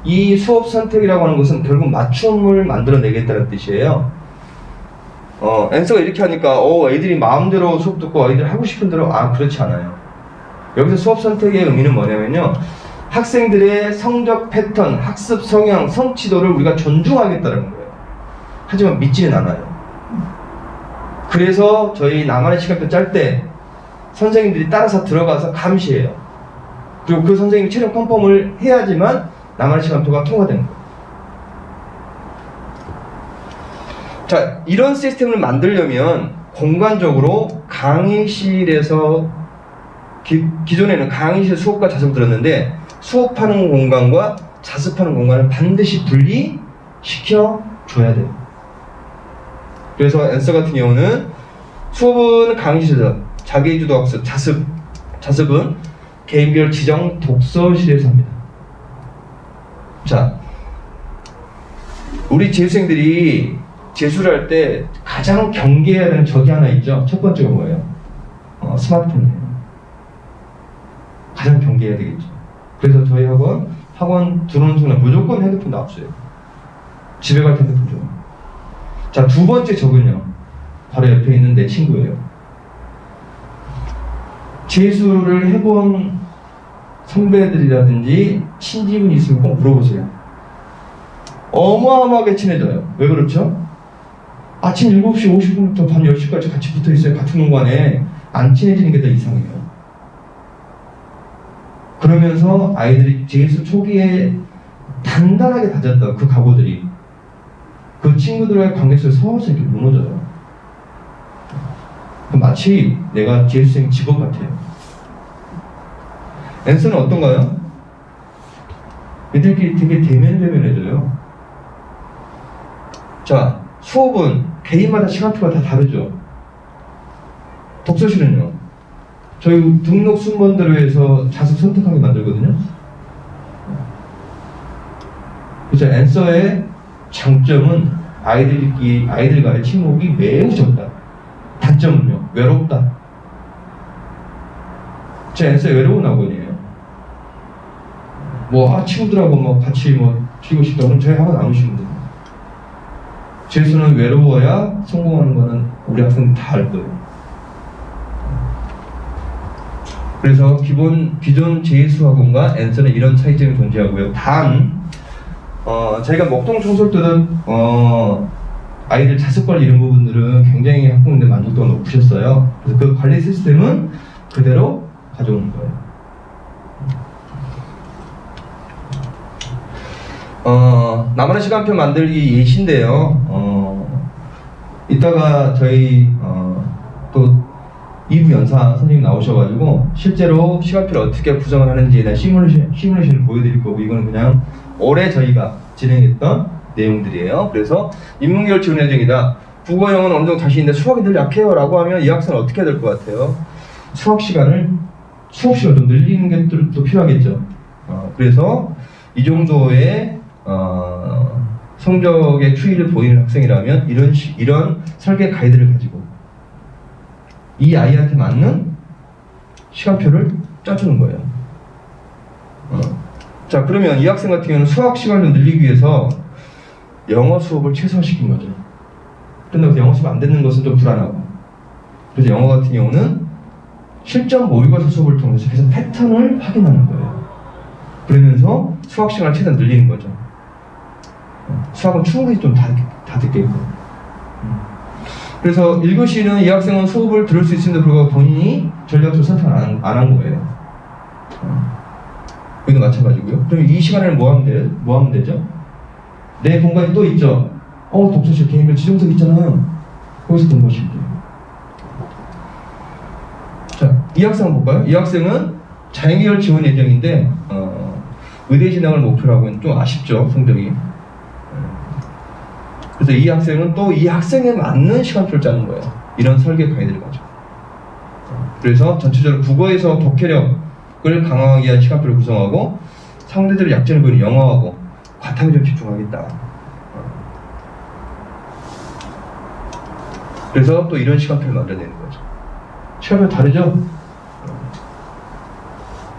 이 수업 선택이라고 하는 것은 결국 맞춤을 만들어내겠다는 뜻이에요. 앤서가 이렇게 하니까 애들이 마음대로 수업 듣고 애들이 하고 싶은 대로, 그렇지 않아요. 여기서 수업 선택의 의미는 뭐냐면요, 학생들의 성적 패턴, 학습 성향, 성취도를 우리가 존중하겠다는 거예요. 하지만 믿지는 않아요. 그래서 저희 나만의 시간표 짤 때 선생님들이 따라서 들어가서 감시해요. 그리고 그 선생님이 최종 컨펌을 해야지만 나만의 시간표가 통과되는 거예요. 자, 이런 시스템을 만들려면 공간적으로 강의실에서 기존에는 강의실 수업과 자습을 들었는데, 수업하는 공간과 자습하는 공간을 반드시 분리시켜 줘야 돼요. 그래서 앤서 같은 경우는 수업은 강의실에서, 자기주도 학습, 자습은 개인별 지정 독서실에서 합니다. 자, 우리 재수생들이 재수를 할 때 가장 경계해야 되는 적이 하나 있죠. 첫 번째가 뭐예요? 스마트폰이에요. 가장 경계해야 되겠죠. 그래서 저희 학원 들어오는 순간 무조건 핸드폰 납수해요. 집에 갈 때 핸드폰 줘요. 자, 두 번째 적은요, 바로 옆에 있는 내 친구예요. 재수를 해본 선배들이라든지 친지분이 있으면 꼭 물어보세요. 어마어마하게 친해져요. 왜 그렇죠? 아침 7시 50분부터 밤 10시까지 같이 붙어 있어요. 같은 공간에. 안 친해지는 게 더 이상해요. 그러면서 아이들이 재수 초기에 단단하게 다졌던 그 각오들이 그 친구들과의 관계 속에 서서히 이렇게 무너져요. 마치 내가 재수생 직업 같아요. 앤서는 어떤가요? 애들끼리 되게 대면대면해져요. 자, 수업은 개인마다 시간표가 다 다르죠. 독서실은요, 저희 등록 순번대로 해서 자습 선택하게 만들거든요. 그래서 앤서의 장점은 아이들 간의 친목이 매우 적다. 단점은요, 외롭다. 제 앤서 외로운 학원이에요. 친구들하고 같이 튀고 싶다. 그럼 저희 학원 안 오시면 돼요. 재수는 외로워야 성공하는 거는 우리 학생들 다 알 거예요. 그래서 기존 재수학원과 앤서는 이런 차이점이 존재하고요. 단, 저희가 먹동 청소할 때는 아이들 자습 관리 이런 부분들은 굉장히 학부모님들 만족도가 높으셨어요. 그래서 그 관리 시스템은 그대로 가져오는 거예요. 나만의 시간표 만들기 예시인데요. 이따가 저희 또 2부 연사 선생님 나오셔가지고 실제로 시간표를 어떻게 구성을 하는지에 대한 시뮬레이션을 보여드릴 거고, 이거는 그냥 올해 저희가 진행했던 내용들이에요. 그래서 인문계열 지원 예정이다. 국어, 영어는 어느 정도 자신 있는데 수학이 늘 약해요 라고 하면 이 학생은 어떻게 해야 될 것 같아요? 수업 시간을 좀 늘리는 게 또 필요하겠죠. 그래서 이 정도의 성적의 추이를 보이는 학생이라면 이런 설계 가이드를 가지고 이 아이한테 맞는 시간표를 짜주는 거예요. 자, 그러면 이 학생 같은 경우는 수학 시간을 늘리기 위해서 영어 수업을 최소화시킨 거죠. 그런데 영어 수업 안 듣는 것은 좀 불안하고, 그래서 영어 같은 경우는 실전 모의고사 수업을 통해서 계속 패턴을 확인하는 거예요. 그러면서 수학 시간을 최대한 늘리는 거죠. 수학은 충분히 좀 다 듣겠고. 그래서 1교시는 이 학생은 수업을 들을 수 있음에도 불구하고 본인이 전략적으로 선택을 안 한 거예요. 여기도 마찬가지고요. 그럼 이 시간에는 뭐 하면 되죠? 내 공간이 또 있죠. 독서실 개인별 지정석 있잖아요. 거기서 공부하시면 돼요. 자, 이 학생 한번 볼까요? 이 학생은 자연계열 지원 예정인데 의대 진학을 목표로 하고는 좀 아쉽죠, 성적이. 그래서 이 학생은 또 이 학생에 맞는 시간표를 짜는 거예요. 이런 설계 가이드를 가지고. 그래서 전체적으로 국어에서 독해력을 강화하기 위한 시간표를 구성하고 상대들의 약점을 보이는 영어하고 과탐에 좀 집중하겠다. 그래서 또 이런 시간표를 만들어내는 거죠. 시간표 다르죠?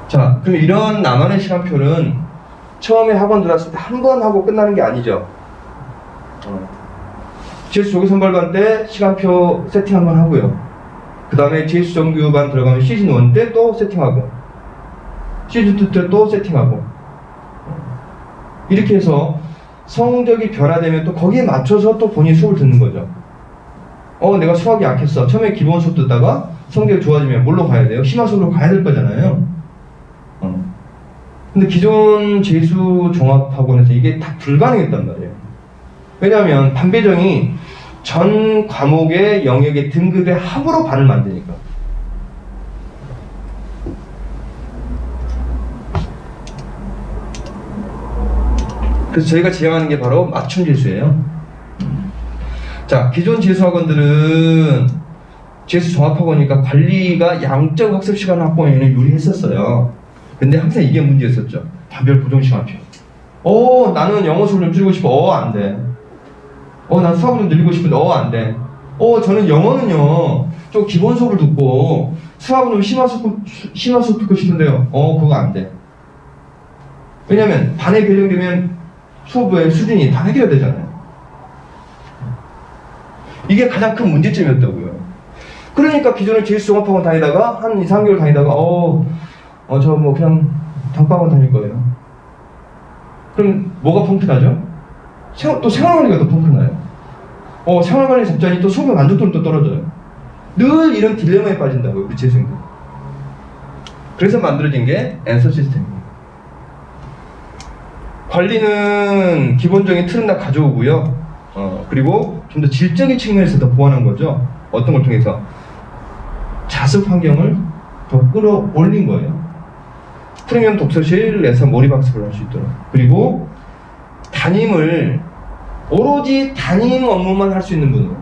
자, 그럼 이런 나만의 시간표는 처음에 학원 들어왔을 때 한 번 하고 끝나는 게 아니죠. GS 조기선발반 때 시간표 세팅 한번 하고요. 그 다음에 GS 정규반 들어가면 시즌 1 때 또 세팅하고 시즌 2 때 또 세팅하고 이렇게 해서 성적이 변화되면 또 거기에 맞춰서 또 본인이 수업을 듣는 거죠. 내가 수학이 약했어. 처음에 기본 수업 듣다가 성적이 좋아지면 뭘로 가야 돼요? 심화 수업으로 가야 될 거잖아요. 근데 기존 재수 종합학원에서 이게 다 불가능했단 말이에요. 왜냐하면 반배정이 전 과목의 영역의 등급의 합으로 반을 만드니까. 그래서 저희가 지향하는 게 바로 맞춤 재수예요. 자, 기존 재수학원들은 재수 종합학원이니까 관리가 양적 학습 시간 확보에는 유리했었어요. 근데 항상 이게 문제였었죠. 단별 부정 시간표. 나는 영어 수를 좀 줄이고 싶어. 안 돼. 난 수학을 좀 늘리고 싶은데 안 돼. 저는 영어는요 좀 기본 수업을 듣고 수학은 좀 심화 수업 듣고 싶은데요. 그거 안 돼. 왜냐면 반에 배정되면 수업의 수준이 다 해결되잖아요. 이게 가장 큰 문제점이었다고요. 그러니까 기존에 GS 종합학원 다니다가 한 2, 3개월 다니다가 저 뭐 그냥 단과학원 다닐 거예요. 그럼 뭐가 펑크나죠? 또 생활관리가 또 펑크나요. 생활관리 잡자니 또 수업의 만족도는 또 떨어져요. 늘 이런 딜레마에 빠진다고요, 우리 재수생들. 그래서 만들어진 게 앤서 시스템입니다. 관리는 기본적인 틀은 다 가져오고요. 그리고 좀 더 질적인 측면에서 더 보완한 거죠. 어떤 걸 통해서? 자습 환경을 더 끌어올린 거예요. 프리미엄 독서실에서 몰입학습을 할 수 있도록. 그리고 담임을 오로지 담임 업무만 할 수 있는 분으로.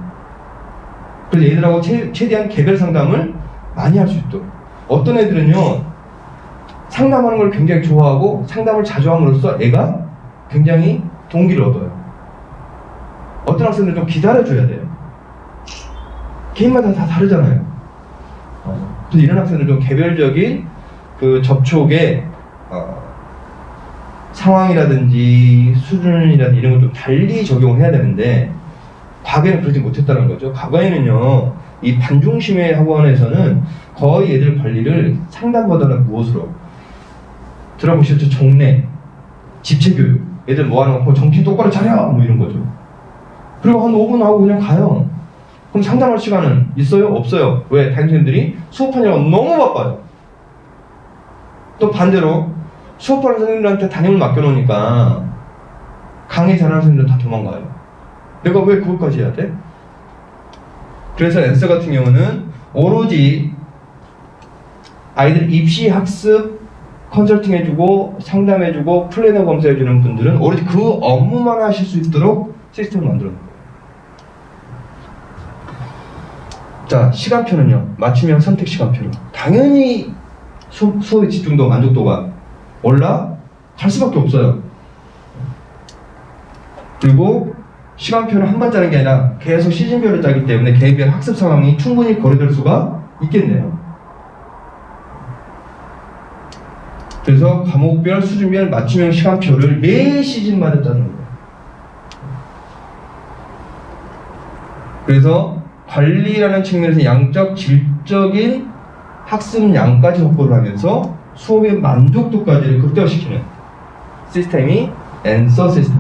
그래서 얘들하고 최대한 개별 상담을 많이 할 수 있도록. 어떤 애들은요 상담하는 걸 굉장히 좋아하고 상담을 자주 함으로써 애가 굉장히 동기를 얻어요. 어떤 학생들은 좀 기다려줘야 돼요. 개인마다 다 다르잖아요. 그래서 이런 학생들은 좀 개별적인 그 접촉의 상황이라든지 수준이라든지 이런 걸 좀 달리 적용을 해야 되는데 과거에는 그러지 못했다는 거죠. 과거에는요 이 반중심의 학원에서는 거의 애들 관리를 상담보다는 무엇으로 들어보셨죠? 종례, 집체교육, 애들 모아놓고 정신 똑바로 차려 뭐 이런 거죠. 그리고 한 5분 하고 그냥 가요. 그럼 상담할 시간은 있어요? 없어요. 왜? 담임선생님들이 수업하느라고 너무 바빠요. 또 반대로 수업하는 선생님들한테 담임을 맡겨놓으니까 강의 잘하는 선생님들은 다 도망가요. 내가 왜 그것까지 해야 돼? 그래서 앤서 같은 경우는 오로지 아이들 입시 학습 컨설팅 해주고 상담해주고 플래너 검사해주는 분들은 오로지 그 업무만 하실 수 있도록 시스템을 만들어 놓은 거예요. 자, 시간표는요 맞춤형 선택 시간표로 당연히 수업의 집중도 만족도가 올라갈 수밖에 없어요. 그리고 시간표는 한 번 짜는 게 아니라 계속 시즌별로 짜기 때문에 개별 학습 상황이 충분히 고려될 수가 있겠네요. 그래서 과목별, 수준별 맞춤형 시간표를 매 시즌마다 짜는 거예요. 그래서 관리라는 측면에서 양적, 질적인 학습량까지 확보를 하면서 수업의 만족도까지 극대화시키는 시스템이 앤서 시스템.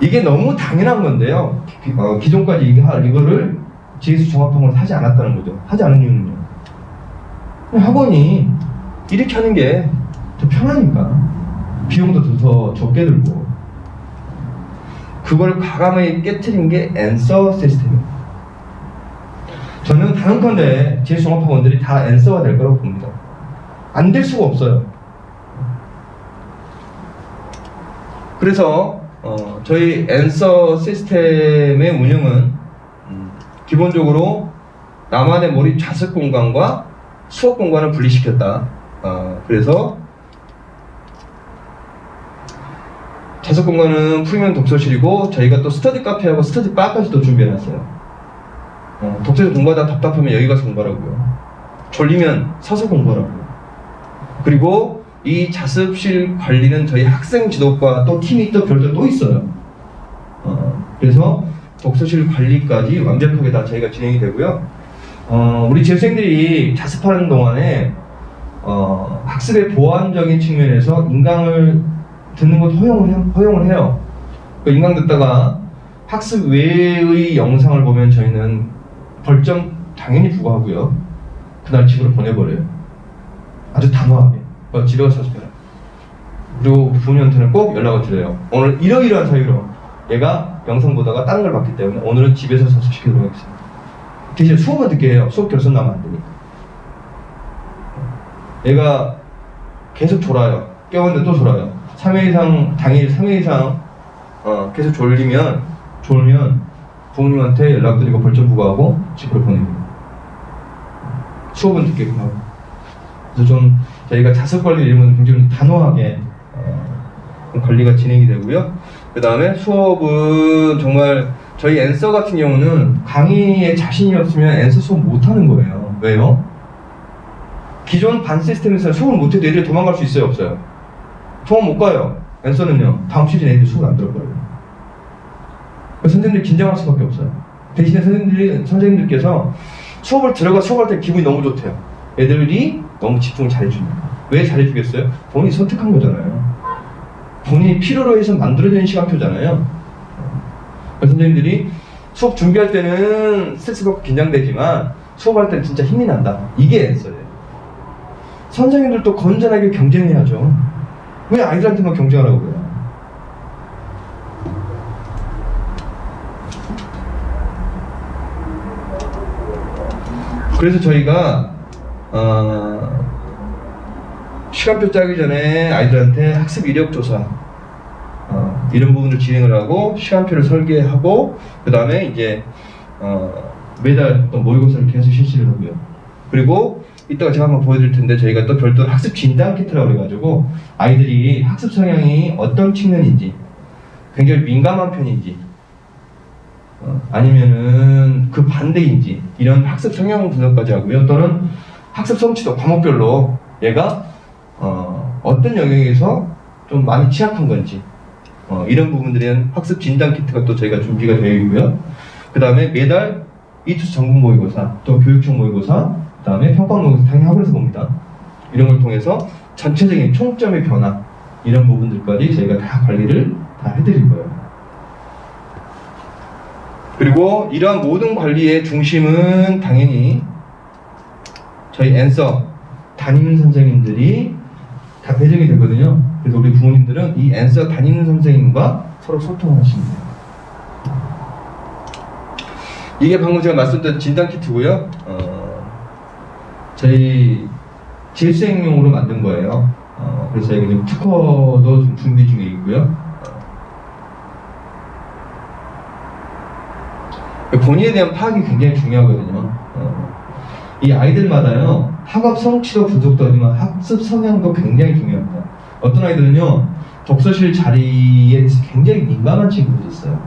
이게 너무 당연한 건데요. 기존까지 이거를 GS 종합학원을 하지 않았다는 거죠. 하지 않은 이유는요. 학원이 이렇게 하는 게 더 편하니까. 비용도 더 적게 들고. 그걸 과감하게 깨트린 게 앤서 시스템입니다. 저는 단언컨대 제 종합학원들이 다 앤서가 될 거라고 봅니다. 안 될 수가 없어요. 그래서 저희 앤서 시스템의 운영은 기본적으로 나만의 몰입 자습 공간과 수업 공간을 분리시켰다. 그래서 자습 공간은 프리미엄 독서실이고 저희가 또 스터디 카페하고 스터디 바까지 또 준비해놨어요. 독서실 공부하다 답답하면 여기 가서 공부하라고요. 졸리면 서서 공부하라고요. 그리고 이 자습실 관리는 저희 학생 지도과 또 팀이 또 별도로 또 있어요. 그래서 독서실 관리까지 완벽하게 다 저희가 진행이 되고요. 우리 재수생들이 자습하는 동안에 학습의 보완적인 측면에서 인강을 듣는 것 허용을 해요. 인강 듣다가 학습 외의 영상을 보면 저희는 벌점 당연히 부과하고요. 그날 집으로 보내버려요. 아주 단호하게. 집에 가서 자습해라. 그리고 부모님한테는 꼭 연락을 드려요. 오늘 이러이러한 사유로 얘가 영상 보다가 다른 걸 봤기 때문에 오늘은 집에서 자습시키도록 하겠습니다. 대신 수업은 듣게 해요. 수업 결손 나면 안 되니까. 얘가 계속 졸아요. 깨웠는데 또 졸아요. 3회 이상, 당일 3회 이상 계속 졸면 부모님한테 연락드리고 벌점 부과하고 집으로 보내고 수업은 듣게끔 하고. 그래서 좀 저희가 자습 관리 이름은 굉장히 단호하게 관리가 진행이 되고요. 그 다음에 수업은 정말 저희 앤서 같은 경우는 강의에 자신이 없으면 앤서 수업 못하는 거예요. 왜요? 기존 반 시스템에서 수업을 못해도 애들이 도망갈 수 있어요? 없어요? 도망 못 가요. 앤서는요, 다음 시즌 애들이 수업을 안 들어버려요. 선생님들이 긴장할 수밖에 없어요. 대신에 선생님들께서 수업을 수업할 때 기분이 너무 좋대요. 애들이 너무 집중을 잘해주니까. 왜 잘해주겠어요? 본인이 선택한 거잖아요. 본인이 필요로 해서 만들어진 시간표잖아요. 선생님들이 수업 준비할 때는 스트레스 받고 긴장되지만 수업할 때는 진짜 힘이 난다. 이게 앤서예요. 선생님들도 건전하게 경쟁해야죠. 왜 아이들한테만 경쟁하라고 그래요? 그래서 저희가 시간표 짜기 전에 아이들한테 학습 이력 조사 이런 부분을 진행을 하고 시간표를 설계하고 그 다음에 이제 매달 또 모의고사를 계속 실시를 하고요. 그리고 이따가 제가 한번 보여드릴 텐데 저희가 또 별도로 학습 진단 키트라고 그래가지고 아이들이 학습 성향이 어떤 측면인지 굉장히 민감한 편인지 아니면은 그 반대인지 이런 학습 성향 분석까지 하고요. 또는 학습 성취도 과목별로 얘가 어떤 영역에서 좀 많이 취약한 건지 이런 부분들은 학습 진단 키트가 또 저희가 준비가 되어 있고요. 그 다음에 매달 이투스 전국 모의고사, 또 교육청 모의고사, 그 다음에 평가 모의고사 당연히 학원에서 봅니다. 이런 걸 통해서 전체적인 총점의 변화 이런 부분들까지 저희가 다 관리를 다 해드릴 거예요. 그리고 이러한 모든 관리의 중심은 당연히 저희 앤서 담임 선생님들이 다 배정이 되거든요. 그래서 우리 부모님들은 이 앤서 담임 선생님과 서로 소통을 하시면 돼요. 이게 방금 제가 말씀드린 진단 키트고요. 저희 재수생용으로 만든 거예요. 그래서 저희가 지금 특허도 좀 준비 중에 있고요. 본인에 대한 파악이 굉장히 중요하거든요. 이 아이들마다요, 학업 성취도 분석도 하지만 학습 성향도 굉장히 중요합니다. 어떤 아이들은요, 독서실 자리에 대해서 굉장히 민감한 친구들이 있어요.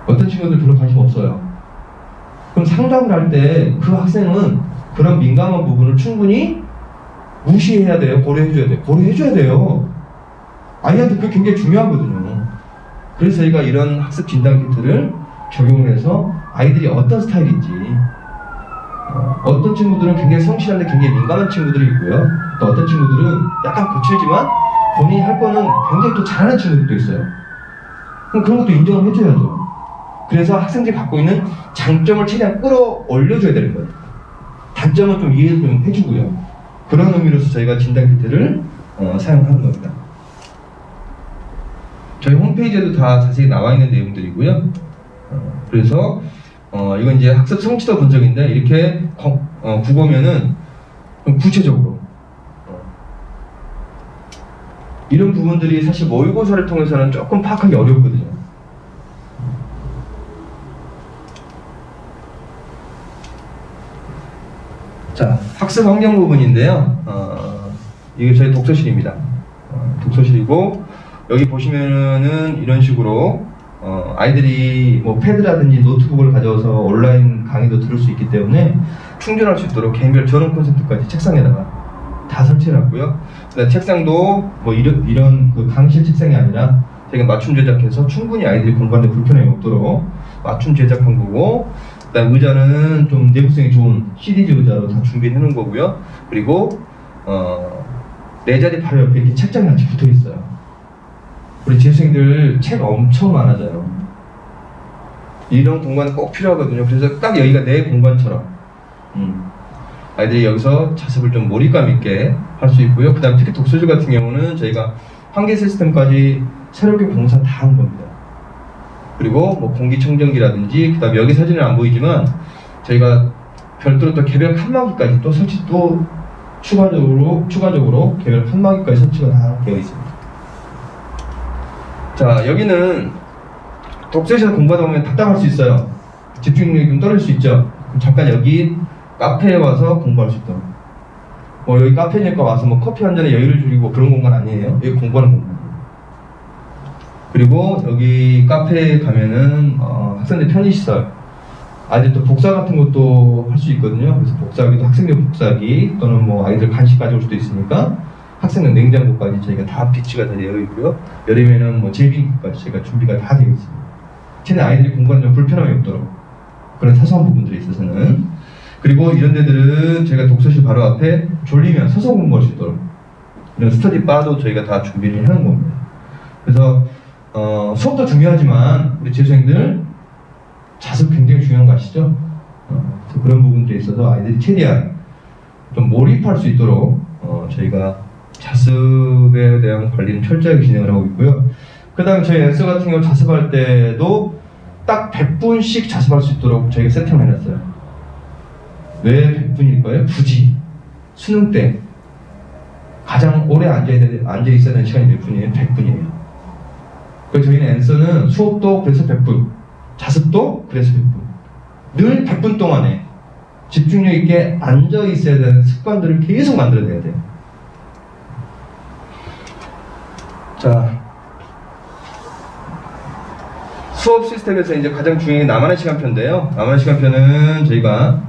어떤 친구들 별로 관심 없어요. 그럼 상담을 할 때 그 학생은 그런 민감한 부분을 충분히 무시해야 돼요? 고려해줘야 돼요? 고려해줘야 돼요. 아이한테 그게 굉장히 중요하거든요. 그래서 저희가 이런 학습 진단 키트를 적용을 해서 아이들이 어떤 스타일인지 어떤 친구들은 굉장히 성실한데 굉장히 민감한 친구들이 있고요. 또 어떤 친구들은 약간 거칠지만 본인이 할 거는 굉장히 또 잘하는 친구들도 있어요. 그럼 그런 것도 인정을 해줘야죠. 그래서 학생들이 갖고 있는 장점을 최대한 끌어올려줘야 되는 거예요. 단점은 좀 이해 좀 해주고요. 그런 의미로서 저희가 진단 키트를 사용하는 겁니다. 저희 홈페이지에도 다 자세히 나와 있는 내용들이고요. 그래서 이건 이제 학습 성취도 분석인데 이렇게 국어면은 좀 구체적으로 이런 부분들이 사실 모의고사를 통해서는 조금 파악하기 어렵거든요. 자, 학습 환경 부분인데요. 이게 저희 독서실입니다. 독서실이고 여기 보시면은 이런 식으로 아이들이 뭐 패드라든지 노트북을 가져와서 온라인 강의도 들을 수 있기 때문에 충전할 수 있도록 개인별 전원 콘센트까지 책상에다가 다 설치해놨고요. 그다음 책상도 뭐 이런 그 강의실 책상이 아니라 저희가 맞춤 제작해서 충분히 아이들이 공부하는데 불편함이 없도록 맞춤 제작한 거고, 그다음 의자는 좀 내구성이 좋은 시리즈 의자로 다 준비해 놓은 거고요. 그리고 내 자리 바로 옆에 이렇게 책장이 같이 붙어 있어요. 우리 재수생들 책 엄청 많아져요. 이런 공간은 꼭 필요하거든요. 그래서 딱 여기가 내 공간처럼 아이들이 여기서 자습을 좀 몰입감 있게 할 수 있고요. 그 다음 특히 독서실 같은 경우는 저희가 환기 시스템까지 새롭게 공사 다 한 겁니다. 그리고 뭐 공기청정기라든지, 그 다음 여기 사진은 안 보이지만 저희가 별도로 또 개별 칸막이까지 또 설치, 또 추가적으로 개별 칸막이까지 설치가 다 되어 있습니다. 자, 여기는 독서실에서 공부하다 보면 답답할 수 있어요. 집중력이 좀 떨어질 수 있죠. 그럼 잠깐 여기 카페에 와서 공부할 수 있도록. 뭐 여기 카페니까 와서 뭐 커피 한 잔에 여유를 줄이고 그런 공간 아니에요. 여기 공부하는 공간. 그리고 여기 카페에 가면은 학생들 편의시설, 아이들 또 복사 같은 것도 할 수 있거든요. 그래서 복사기도 학생들 복사기 또는 뭐 아이들 간식 가져올 수도 있으니까 학생들 냉장고까지 저희가 다 비치가 다 되어 있고요. 여름에는 뭐 제빙까지 저희가 준비가 다 되어 있습니다. 최대한 아이들이 공부하는 데 불편함이 없도록 그런 사소한 부분들에 있어서는. 그리고 이런 데들은 저희가 독서실 바로 앞에 졸리면 서서 공부할 수 있도록 이런 스터디 바도 저희가 다 준비를 해놓은 겁니다. 그래서 수업도 중요하지만 우리 재수생들 자습 굉장히 중요한 거 아시죠? 그래서 그런 부분들에 있어서 아이들이 최대한 좀 몰입할 수 있도록 저희가 자습에 대한 관리는 철저하게 진행을 하고 있고요. 그 다음에 저희 엔서 같은 경우 자습할 때도 딱 100분씩 자습할 수 있도록 저희가 세팅을 해놨어요. 왜 100분일까요? 굳이 수능 때 가장 오래 앉아있어야 되는 시간이 몇 분이에요? 100분이에요. 그래서 저희는 엔서는 수업도 그래서 100분, 자습도 그래서 100분. 늘 100분 동안에 집중력 있게 앉아있어야 되는 습관들을 계속 만들어내야 돼요. 자, 수업 시스템에서 이제 가장 중요한 게 나만의 시간표인데요. 나만의 시간표는 저희가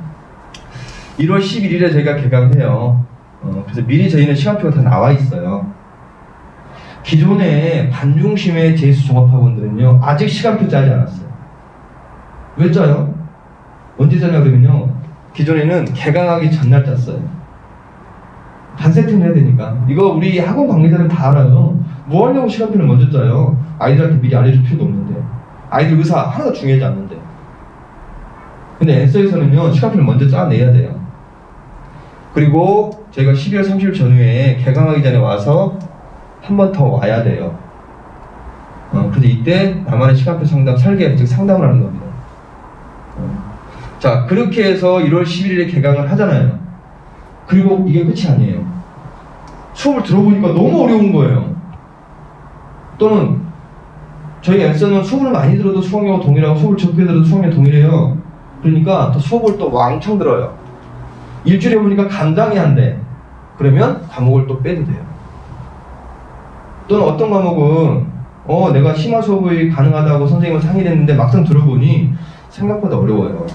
1월 11일에 저희가 개강해요. 그래서 미리 저희는 시간표가 다 나와 있어요. 기존의 반중심의 재수 종합학원들은요, 아직 시간표 짜지 않았어요. 왜 짜요? 언제 짜냐 그러면요, 기존에는 개강하기 전날 짰어요. 반 세팅을 해야 되니까. 이거 우리 학원 관계자들 다 알아요. 뭐 하려고 시간표를 먼저 짜요? 아이들한테 미리 알려줄 필요도 없는데, 아이들 의사 하나도 중요하지 않는데. 근데 엔서에서는요, 시간표를 먼저 짜내야 돼요. 그리고 저희가 12월 30일 전후에 개강하기 전에 와서 한 번 더 와야 돼요. 그래서 이때 나만의 시간표 상담, 설계, 즉 상담을 하는 겁니다. 자, 그렇게 해서 1월 11일에 개강을 하잖아요. 그리고 이게 끝이 아니에요. 수업을 들어보니까 너무 어려운 거예요. 또는 저희 엔서는 수업을 많이 들어도 수강료가 동일하고 수업을 적게 들어도 수강료가 동일해요. 그러니까 또 수업을 또 왕창 들어요. 일주일에 보니까 감당이 안 돼. 그러면 과목을 또 빼도 돼요. 또는 어떤 과목은 내가 심화 수업이 가능하다고 선생님과 상의를 했는데 막상 들어보니 생각보다 어려워요.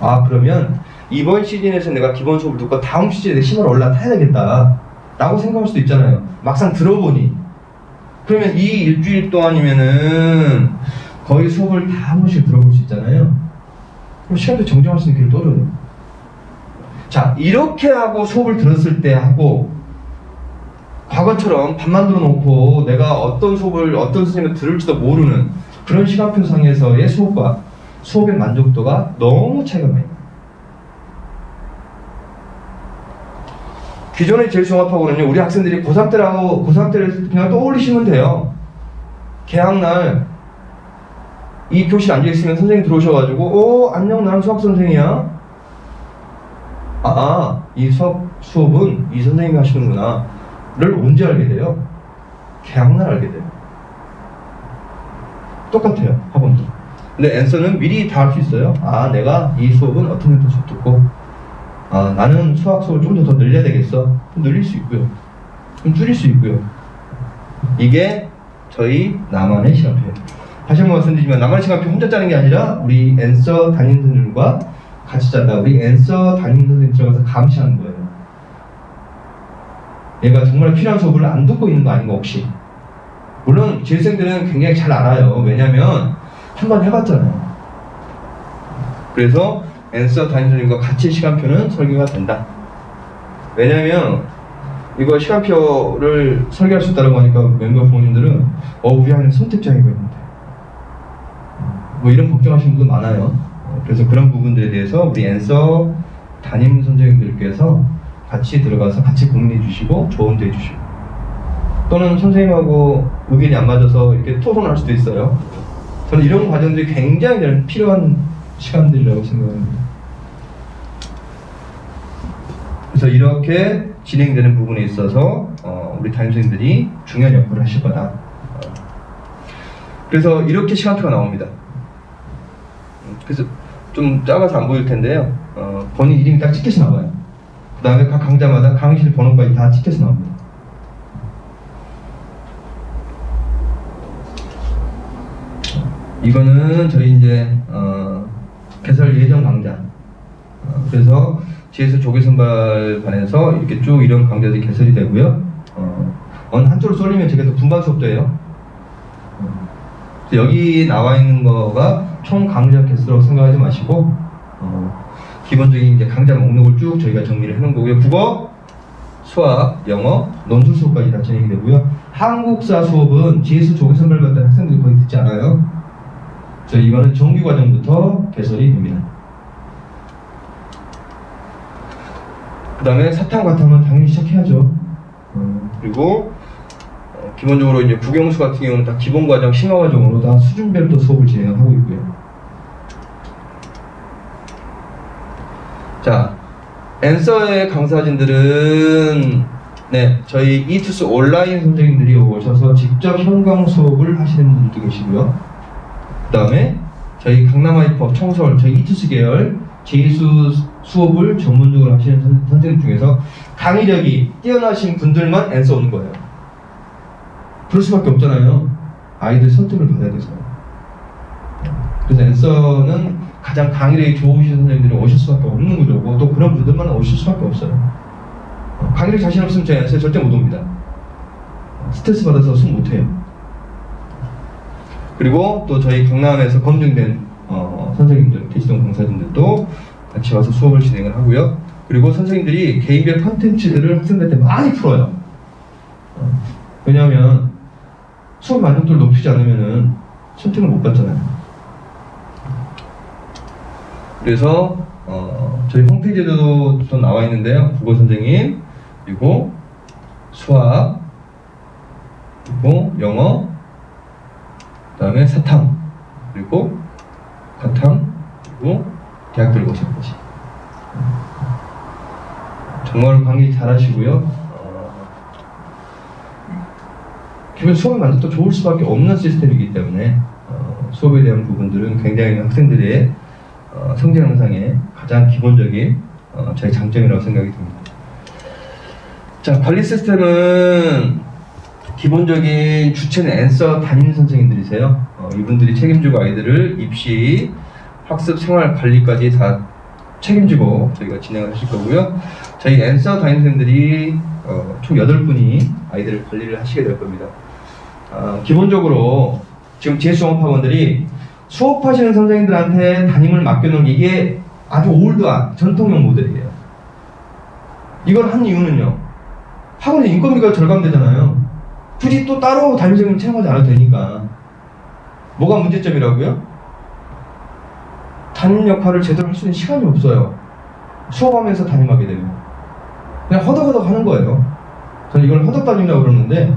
아, 그러면 이번 시즌에서 내가 기본 수업을 듣고 다음 시즌에 심화를 올라타야 되겠다 라고 생각할 수도 있잖아요. 막상 들어보니. 그러면 이 일주일 동안이면은 거의 수업을 다 한 번씩 들어볼 수 있잖아요. 그럼 시간도 정정할 수 있는 길을 떨어져요. 자, 이렇게 하고 수업을 들었을 때 하고, 과거처럼 밥만 들어놓고 내가 어떤 수업을 어떤 선생님을 들을지도 모르는 그런 시간표상에서의 수업과 수업의 만족도가 너무 차이가 많이 나요. 기존의 재수종합학원은요, 우리 학생들이 고3 때를 그냥 떠올리시면 돼요. 개학날 이 교실 앉아있으면 선생님 들어오셔가지고 안녕 나는 수학 선생이야. 이 수업은 이 선생님이 하시는구나 를 언제 알게 돼요? 개학날 알게 돼요. 똑같아요, 학원도. 근데 앤서는 미리 다 할 수 있어요. 내가 이 수업은 어떤 정도 수업 듣고 나는 수학 수업을 좀 더 늘려야 되겠어. 늘릴 수 있고요. 좀 줄일 수 있고요. 이게 저희 나만의 시간표예요. 다시 한번 말씀드리지만 나만의 시간표 혼자 짜는 게 아니라 우리 앤서 담임 선생님과 같이 짠다. 우리 앤서 담임 선생님 들어가서 감시하는 거예요. 얘가 정말 필요한 수업을 안 듣고 있는 거 아닌가 혹시. 물론 재수생들은 굉장히 잘 알아요. 왜냐면 한번 해봤잖아요. 그래서 앤서 담임 선생님과 같이 시간표는 설계가 된다. 왜냐면 이거 시간표를 설계할 수 있다고 하니까 멤버 부모님들은 우리 안에 선택장애가 있는데 뭐 이런 걱정하시는 분도 많아요. 그래서 그런 부분들에 대해서 우리 앤서 담임 선생님들께서 같이 들어가서 같이 고민해 주시고 조언도 해 주시고, 또는 선생님하고 의견이 안 맞아서 이렇게 토론할 수도 있어요. 저는 이런 과정들이 굉장히 필요한 시간들이라고 생각합니다. 그래서 이렇게 진행되는 부분에 있어서 우리 담임선생님들이 중요한 역할을 하실 거다. 그래서 이렇게 시간표가 나옵니다. 그래서 좀 작아서 안 보일 텐데요. 본인 이름이 딱 찍혀서 나와요. 그 다음에 각 강좌마다 강의실 번호까지 다 찍혀서 나옵니다. 이거는 저희 이제 개설 예정 강좌. 그래서 GS 조교선발반에서 이렇게 쭉 이런 강좌들이 개설이 되고요. 어느 한쪽으로 쏠리면 제가 또 분반 수업도 해요. 여기 나와 있는 거가 총 강좌 개수라고 생각하지 마시고 기본적인 이제 강좌 목록을 쭉 저희가 정리를 해놓은 거고요. 국어, 수학, 영어, 논술 수업까지 다 진행이 되고요. 한국사 수업은 GS 조교선발반 학생들이 거의 듣지 않아요. 저희 이거는 정규 과정부터 개설이 됩니다. 그 다음에 사탐, 과탐은 당연히 시작해야죠. 그리고 기본적으로 이제 국영수 같은 경우는 다 기본 과정, 심화 과정으로 다 수준별로 또 수업을 진행을 하고 있고요. 자, 앤서의 강사진들은 저희 이투스 온라인 선생님들이 오셔서 직접 현강 수업을 하시는 분들도 계시고요. 그 다음에 저희 강남하이퍼, 청설, 저희 이투스 계열 재수 수업을 전문적으로 하시는 선생님 중에서 강의력이 뛰어나신 분들만 앤서 오는 거예요. 그럴 수밖에 없잖아요. 아이들 선택을 받아야 돼서. 그래서 앤서는 가장 강의력이 좋으신 선생님들이 오실 수밖에 없는 구조고, 또 그런 분들만 오실 수밖에 없어요. 강의력 자신 없으면 저희 앤서에 절대 못 옵니다. 스트레스 받아서 수업 못해요. 그리고 또 저희 강남에서 검증된 선생님들, 계시던 강사진들도 같이 와서 수업을 진행을 하고요. 그리고 선생님들이 개인별 컨텐츠들을 학생들한테 많이 풀어요. 왜냐하면 수업 만족도를 높이지 않으면 선택을 못 받잖아요. 그래서 저희 홈페이지에도 또 나와 있는데요. 국어 선생님, 그리고 수학, 그리고 영어, 그 다음에 사탐, 그리고 과탐, 그리고 대학들 고시까지. 정말 강의 잘하시고요. 기본 수업의 만족도 좋을 수밖에 없는 시스템이기 때문에 수업에 대한 부분들은 굉장히 학생들의 성장 향상의 가장 기본적인 저희 장점이라고 생각이 듭니다. 자, 관리 시스템은 기본적인 주체는 앤서 담임 선생님들이세요. 이분들이 책임지고 아이들을 입시, 학습, 생활 관리까지 다 책임지고 저희가 진행을 하실 거고요. 저희 앤서 담임 선생님들이 총 8분이 아이들을 관리를 하시게 될 겁니다. 기본적으로 지금 재수종합학원들이 수업하시는 선생님들한테 담임을 맡겨놓은 이게 아주 올드한 전통형 모델이에요. 이걸 한 이유는요, 학원의 인건비가 절감되잖아요. 굳이 또 따로 담임 선생님 채용하지 않아도 되니까. 뭐가 문제점이라고요? 담임 역할을 제대로 할 수 있는 시간이 없어요. 수업하면서 담임하게 되면 그냥 허덕허덕 하는 거예요. 저는 이걸 허덕 담임이라고 그러는데,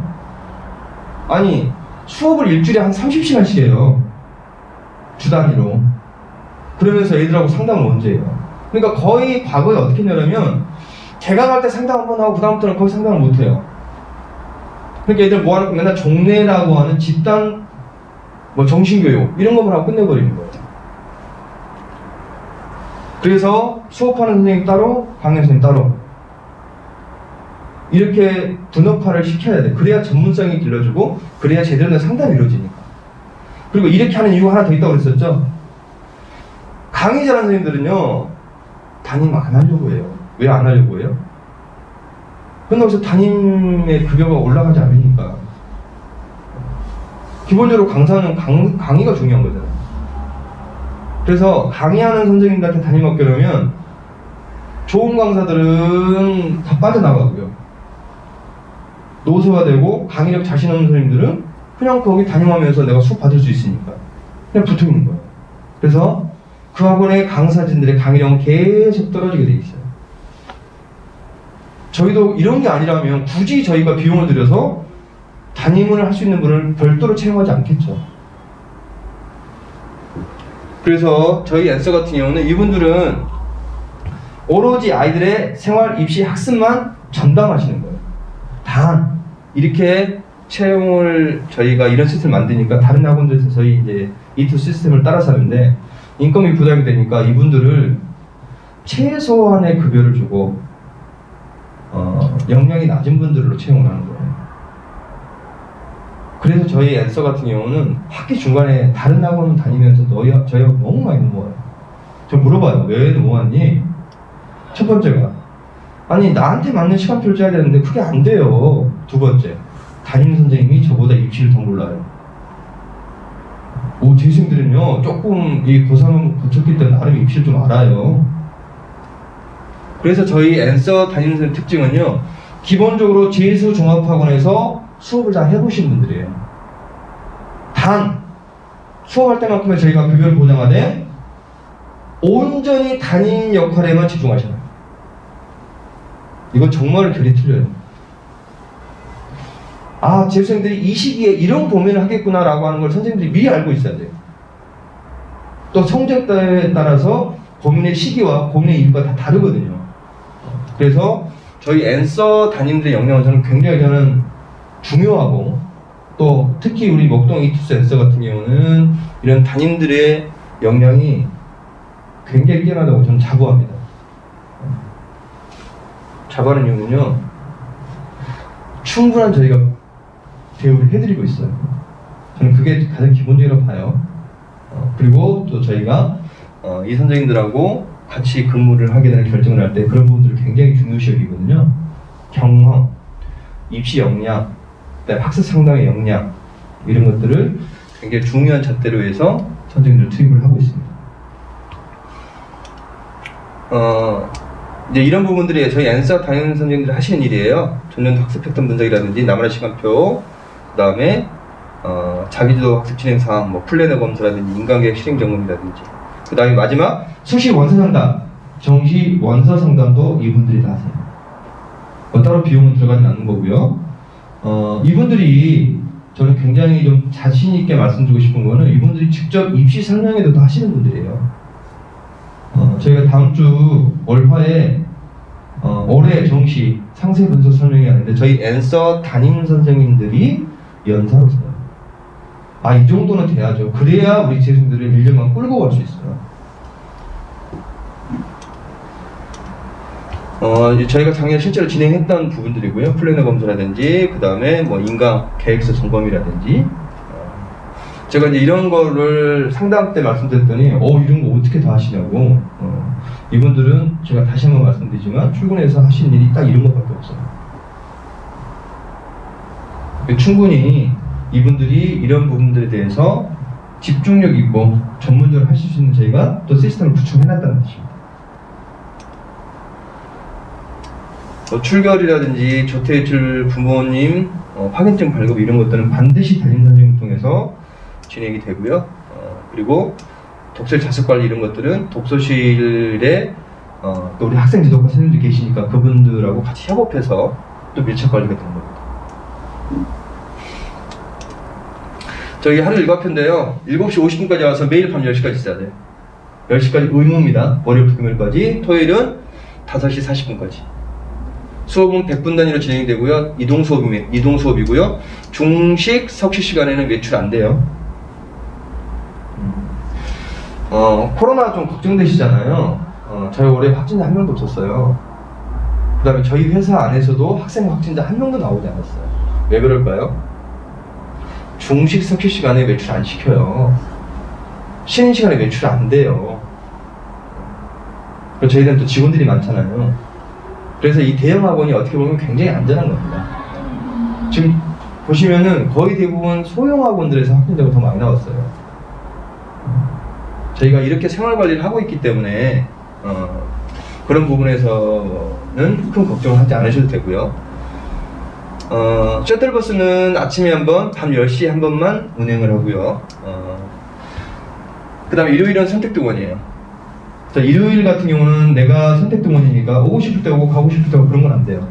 아니 수업을 일주일에 한 30시간씩 해요. 주 단위로. 그러면서 애들하고 상담을 언제 해요? 그러니까 거의 과거에 어떻게 했냐면 제가 갈 때 상담 한번 하고 그 다음부터는 거의 상담을 못 해요. 그러니까 애들 뭐 하는 거 맨날 종례라고 하는 집단 뭐 정신교육 이런 것만 하고 끝내버리는 거예요. 그래서 수업하는 선생님 따로, 강의 선생님 따로 이렇게 분업화를 시켜야 돼. 그래야 전문성이 길러지고 그래야 제대로 된 상담이 이루어지니까. 그리고 이렇게 하는 이유가 하나 더 있다고 그랬었죠. 강의 잘하는 선생님들은요 담임 안 하려고 해요. 왜 안 하려고 해요? 그런다고 해서 담임의 급여가 올라가지 않으니까. 기본적으로 강사는 강의가 중요한 거잖아요. 그래서 강의하는 선생님들한테 담임 맡겨놓으면 좋은 강사들은 다 빠져나가고요. 노쇠화되고 강의력 자신 없는 선생님들은 그냥 거기 담임하면서 내가 수업 받을 수 있으니까 그냥 붙어있는 거예요. 그래서 그 학원의 강사진들의 강의력은 계속 떨어지게 돼 있어요. 저희도 이런 게 아니라면 굳이 저희가 비용을 들여서 담임을 할 수 있는 분을 별도로 채용하지 않겠죠. 그래서 저희 엔서 같은 경우는 이분들은 오로지 아이들의 생활, 입시, 학습만 전담하시는 거예요. 단 이렇게 채용을 저희가 이런 시스템을 만드니까 다른 학원들에서 저희 이제 E2 시스템을 따라서 하는데 인건비 부담이 되니까 이분들을 최소한의 급여를 주고 역량이 낮은 분들로 채용을 하는 거예요. 그래서 저희 엔서 같은 경우는 학기 중간에 다른 학원 다니면서 저희가 너무 많이 넘어와요. 저 물어봐요. 왜 넘어왔니? 첫 번째가 아니 나한테 맞는 시간표를 짜야 되는데 그게 안 돼요. 두 번째 담임 선생님이 저보다 입시를 더 몰라요. 재수생들은요 조금 이 고3을 거쳤기 때문에 나름 입시를 좀 알아요. 그래서 저희 엔서 담임 선생님 특징은요 기본적으로 재수 종합학원에서 수업을 다 해보신 분들이에요. 단 수업할 때만큼은 저희가 급여를 보장하되 온전히 담임 역할에만 집중하셔요. 이건 정말 결이 틀려요. 아, 재수생들이 이 시기에 이런 고민을 하겠구나 라고 하는 걸 선생님들이 미리 알고 있어야 돼요. 또 성적에 따라서 고민의 시기와 고민의 이유가 다 다르거든요. 그래서 저희 엔서 담임들의 역량은 저는 중요하고 또 특히 우리 목동 E2 엔서 같은 경우는 이런 담임들의 역량이 굉장히 뛰어나다고 저는 자부합니다. 자부하는 이유는요 충분한 저희가 대우를 해드리고 있어요. 저는 그게 가장 기본적이라고 봐요. 그리고 또 저희가 이 선생님들하고 같이 근무를 하게 되는 결정을 할 때 그런 부분들을 굉장히 중요시 여기거든요. 경험, 입시 역량, 학습 상담의 역량 이런 것들을 굉장히 중요한 잣대로 해서 선생님들을 투입을 하고 있습니다. 이제 이런 부분들이 저희 엔서 담임 선생님들이 하시는 일이에요. 전년도 학습 패턴 분석이라든지 나만의 시간표, 그 다음에 자기주도 학습 진행 사항, 뭐 플래너 검사라든지 인간계획 실행 점검이라든지, 그 다음에 마지막 수시 원서 상담, 정시 원서 상담도 이분들이 다 하세요. 따로 비용은 들어가지 않는 거고요. 이분들이 저는 굉장히 좀 자신 있게 말씀드리고 싶은 거는 이분들이 직접 입시 설명회도 하시는 분들이에요. 저희가 다음 주 월화에 올해 정시 상세 분석 설명회 하는데 저희 엔서 담임 선생님들이 연사로 써요. 아, 이 정도는 돼야죠. 그래야 우리 재수생들을 1년간 끌고 갈 수 있어요. 저희가 작년에 실제로 진행했던 부분들이고요. 플래너 검사라든지, 그 다음에 뭐 인강 계획서 점검이라든지. 제가 이제 이런 거를 상담 때 말씀드렸더니, 이런 거 어떻게 다 하시냐고. 이분들은 제가 다시 한번 말씀드리지만, 출근해서 하시는 일이 딱 이런 것밖에 없어요. 충분히 이분들이 이런 부분들에 대해서 집중력 있고 전문적으로 하실 수 있는 저희가 또 시스템을 구축해놨다는 뜻입니다. 출결이라든지 조퇴출 부모님 확인증 발급 이런 것들은 반드시 담임 선생님을 통해서 진행이 되고요. 그리고 독서실 자습관리 이런 것들은 독서실에 또 우리 학생 지도과 선생님들 계시니까 그분들하고 같이 협업해서 또 밀착 관리가 되는 겁니다. 저희 하루 일과표인데요. 7시 50분까지 와서 매일 밤 10시까지 있어야 돼요. 10시까지 의무입니다. 월요일부터 금요일까지. 토요일은 5시 40분까지. 수업은 100분 단위로 진행이 되고요. 이동 수업이고요. 중식, 석식 시간에는 외출 안 돼요. 코로나 좀 걱정되시잖아요. 저희 올해 확진자 한 명도 없었어요. 그 다음에 저희 회사 안에서도 학생 확진자 한 명도 나오지 않았어요. 왜 그럴까요? 중식, 석식 시간에 외출 안 시켜요. 쉬는 시간에 외출 안 돼요. 그리고 저희는 또 직원들이 많잖아요. 그래서 이 대형 학원이 어떻게 보면 굉장히 안전한 겁니다. 지금 보시면은 거의 대부분 소형 학원들에서 확진자가 더 많이 나왔어요. 저희가 이렇게 생활 관리를 하고 있기 때문에 그런 부분에서는 큰 걱정을 하지 않으셔도 되고요. 셔틀버스는 아침에 한 번, 밤 10시에 한 번만 운행을 하고요. 그 다음에 일요일은 선택등원이에요. 자, 일요일 같은 경우는 내가 선택등원이니까 오고 싶을 때 오고 가고 싶을 때 오고 그런 건 안 돼요.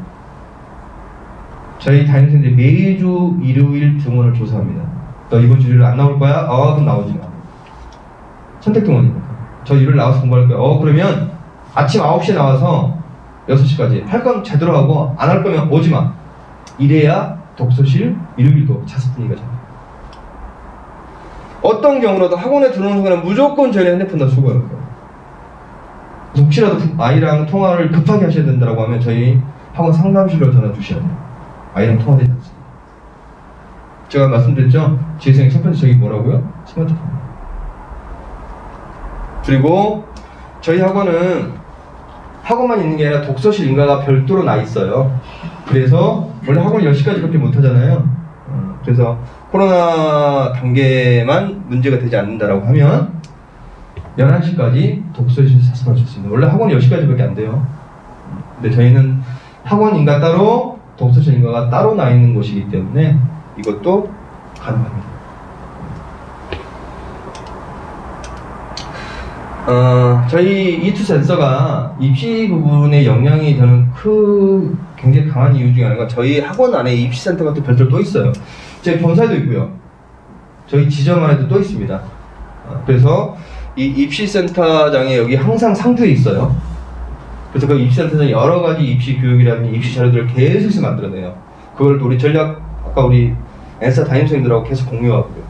저희 담임선생님들이 매주 일요일 등원을 조사합니다. 너 이번 주 일요일 안 나올 거야? 그럼 나오지 마. 선택등원이니까. 저 일요일 나와서 공부할 거야. 그러면 아침 9시에 나와서 6시까지 할 건 제대로 하고 안 할 거면 오지 마. 이래야 독서실 일요일도 자습분위기가 잘. 어떤 경우라도 학원에 들어오는 순간 무조건 저희 핸드폰 다 수거해요. 혹시라도 아이랑 통화를 급하게 하셔야 된다고 하면 저희 학원 상담실로 전화 주셔야 돼요. 아이랑 통화되지 않습니다. 제가 말씀드렸죠? 지혜생이 첫 번째 저기 뭐라고요? 스마트폰. 그리고 저희 학원은 학원만 있는 게 아니라 독서실 인가가 별도로 나 있어요. 그래서 원래 학원 10시까지밖에 못 하잖아요. 그래서 코로나 단계만 문제가 되지 않는다라고 하면 11시까지 독서실 자습할 수 있습니다. 원래 학원이 10시까지밖에 안 돼요. 근데 저희는 학원 인가 따로 독서실 인가가 따로 나 있는 곳이기 때문에 이것도 가능합니다. 저희 E2 센서가 입시 부분에 영향이 저는 굉장히 강한 이유 중에 하나가 저희 학원 안에 입시 센터가 또 별도로 또 있어요. 저희 본사에도 있고요. 저희 지점 안에도 또 있습니다. 그래서 이 입시센터장에 여기 항상 상주에 있어요. 그래서 그 입시센터장이 여러 가지 입시 교육이라든지 입시 자료들을 계속 만들어내요. 그걸 또 우리 전략, 아까 우리 엔사 담임선생님들하고 계속 공유하고요.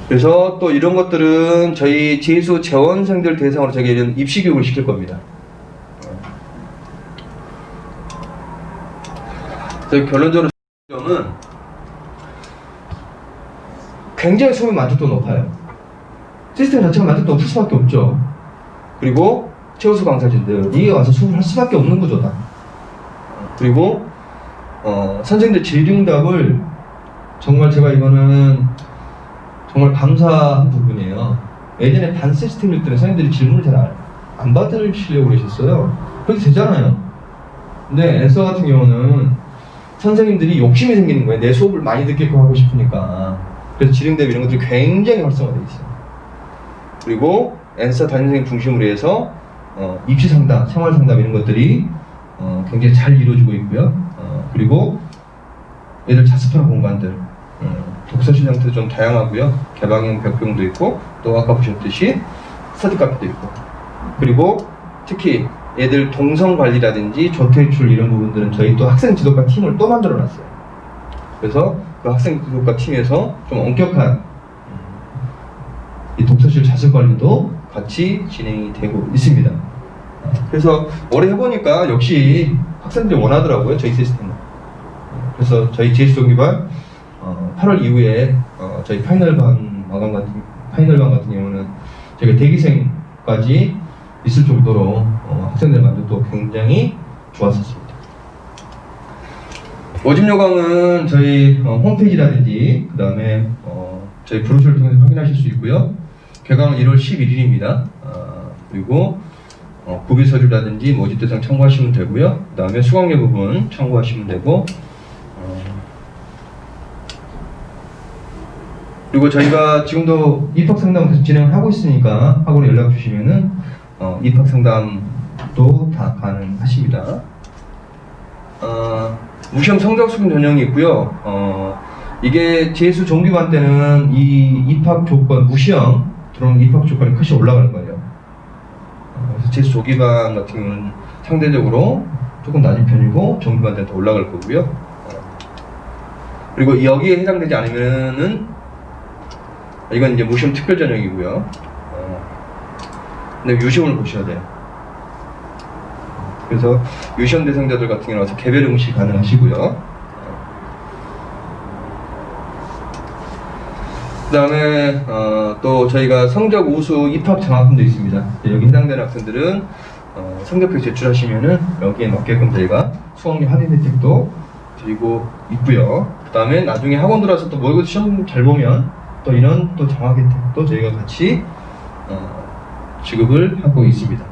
그래서 또 이런 것들은 저희 재수 재원생들 대상으로 저희가 이런 입시 교육을 시킬 겁니다. 저희 결론적으로 점은 굉장히 수업 만족도 높아요. 시스템 자체가 만족도 높을 수밖에 없죠. 그리고 최우수 강사진들이 와서 수업을 할 수밖에 없는 구조다. 그리고 선생님들 질의응답을 정말 제가 이거는 정말 감사한 부분이에요. 예전에 반 시스템일 때는 선생님들이 질문을 잘 안 받으시려고 그러셨어요. 그렇게 되잖아요. 근데 엔서 같은 경우는 선생님들이 욕심이 생기는 거예요. 내 수업을 많이 듣게끔 하고 싶으니까. 그래서 질의응답 이런 것들이 굉장히 활성화되어 있어요. 그리고 엔서 담임선생님 중심으로 해서 입시 상담, 생활 상담 이런 것들이 굉장히 잘 이루어지고 있고요. 그리고 애들 자습하는 공간들, 독서실 형태도 좀 다양하고요. 개방형 벽병도 있고, 또 아까 보셨듯이 스터디 카페도 있고, 그리고 특히 애들 동선 관리라든지 조퇴출 이런 부분들은 저희 또 학생 지도과 팀을 또 만들어 놨어요. 그래서 그 학생 지도과 팀에서 좀 엄격한 이 독서실 자습 관리도 같이 진행이 되고 있습니다. 그래서 올해 해보니까 역시 학생들이 원하더라고요, 저희 시스템은. 그래서 저희 재수조기반 8월 이후에 저희 파이널반 같은 경우는 저희가 대기생까지 있을 정도로 학생들 만족도 굉장히 좋았었습니다. 모집 요강은 저희 홈페이지라든지 그 다음에 저희 브로셔를 통해서 확인하실 수 있고요. 개강은 1월 11일입니다. 그리고 구비 서류라든지 모집 대상 참고하시면 되고요. 그 다음에 수강료 부분 참고하시면 되고, 그리고 저희가 지금도 입학 상담 계속 진행을 하고 있으니까 학원에 연락 주시면은 입학 상담도 다 가능하십니다. 무시험 성적 수능 전형이 있고요. 이게 재수 정규반 때는 이 입학 조건, 무시험 들어오는 입학 조건이 크게 올라가는 거예요. 그래서 재수 조기반 같은 경우는 상대적으로 조금 낮은 편이고 정규반 때는 더 올라갈 거고요. 그리고 여기에 해당되지 않으면은 이건 이제 무시험 특별 전형이고요. 근데 유시험을 보셔야 돼요. 그래서 유시험 대상자들 같은 경우는 와서 개별 응시 가능하시고요. 그 다음에 또 저희가 성적 우수 입학 장학금도 있습니다. 여기 해당되는 학생들은 성적표 제출하시면은 여기에 맞게끔 저희가 수강료 할인 혜택도 드리고 있고요. 그 다음에 나중에 학원 들어와서 또 모의고사 시험 잘 보면 또 이런 또 장학 혜택도 저희가 같이 지급을 하고 있습니다.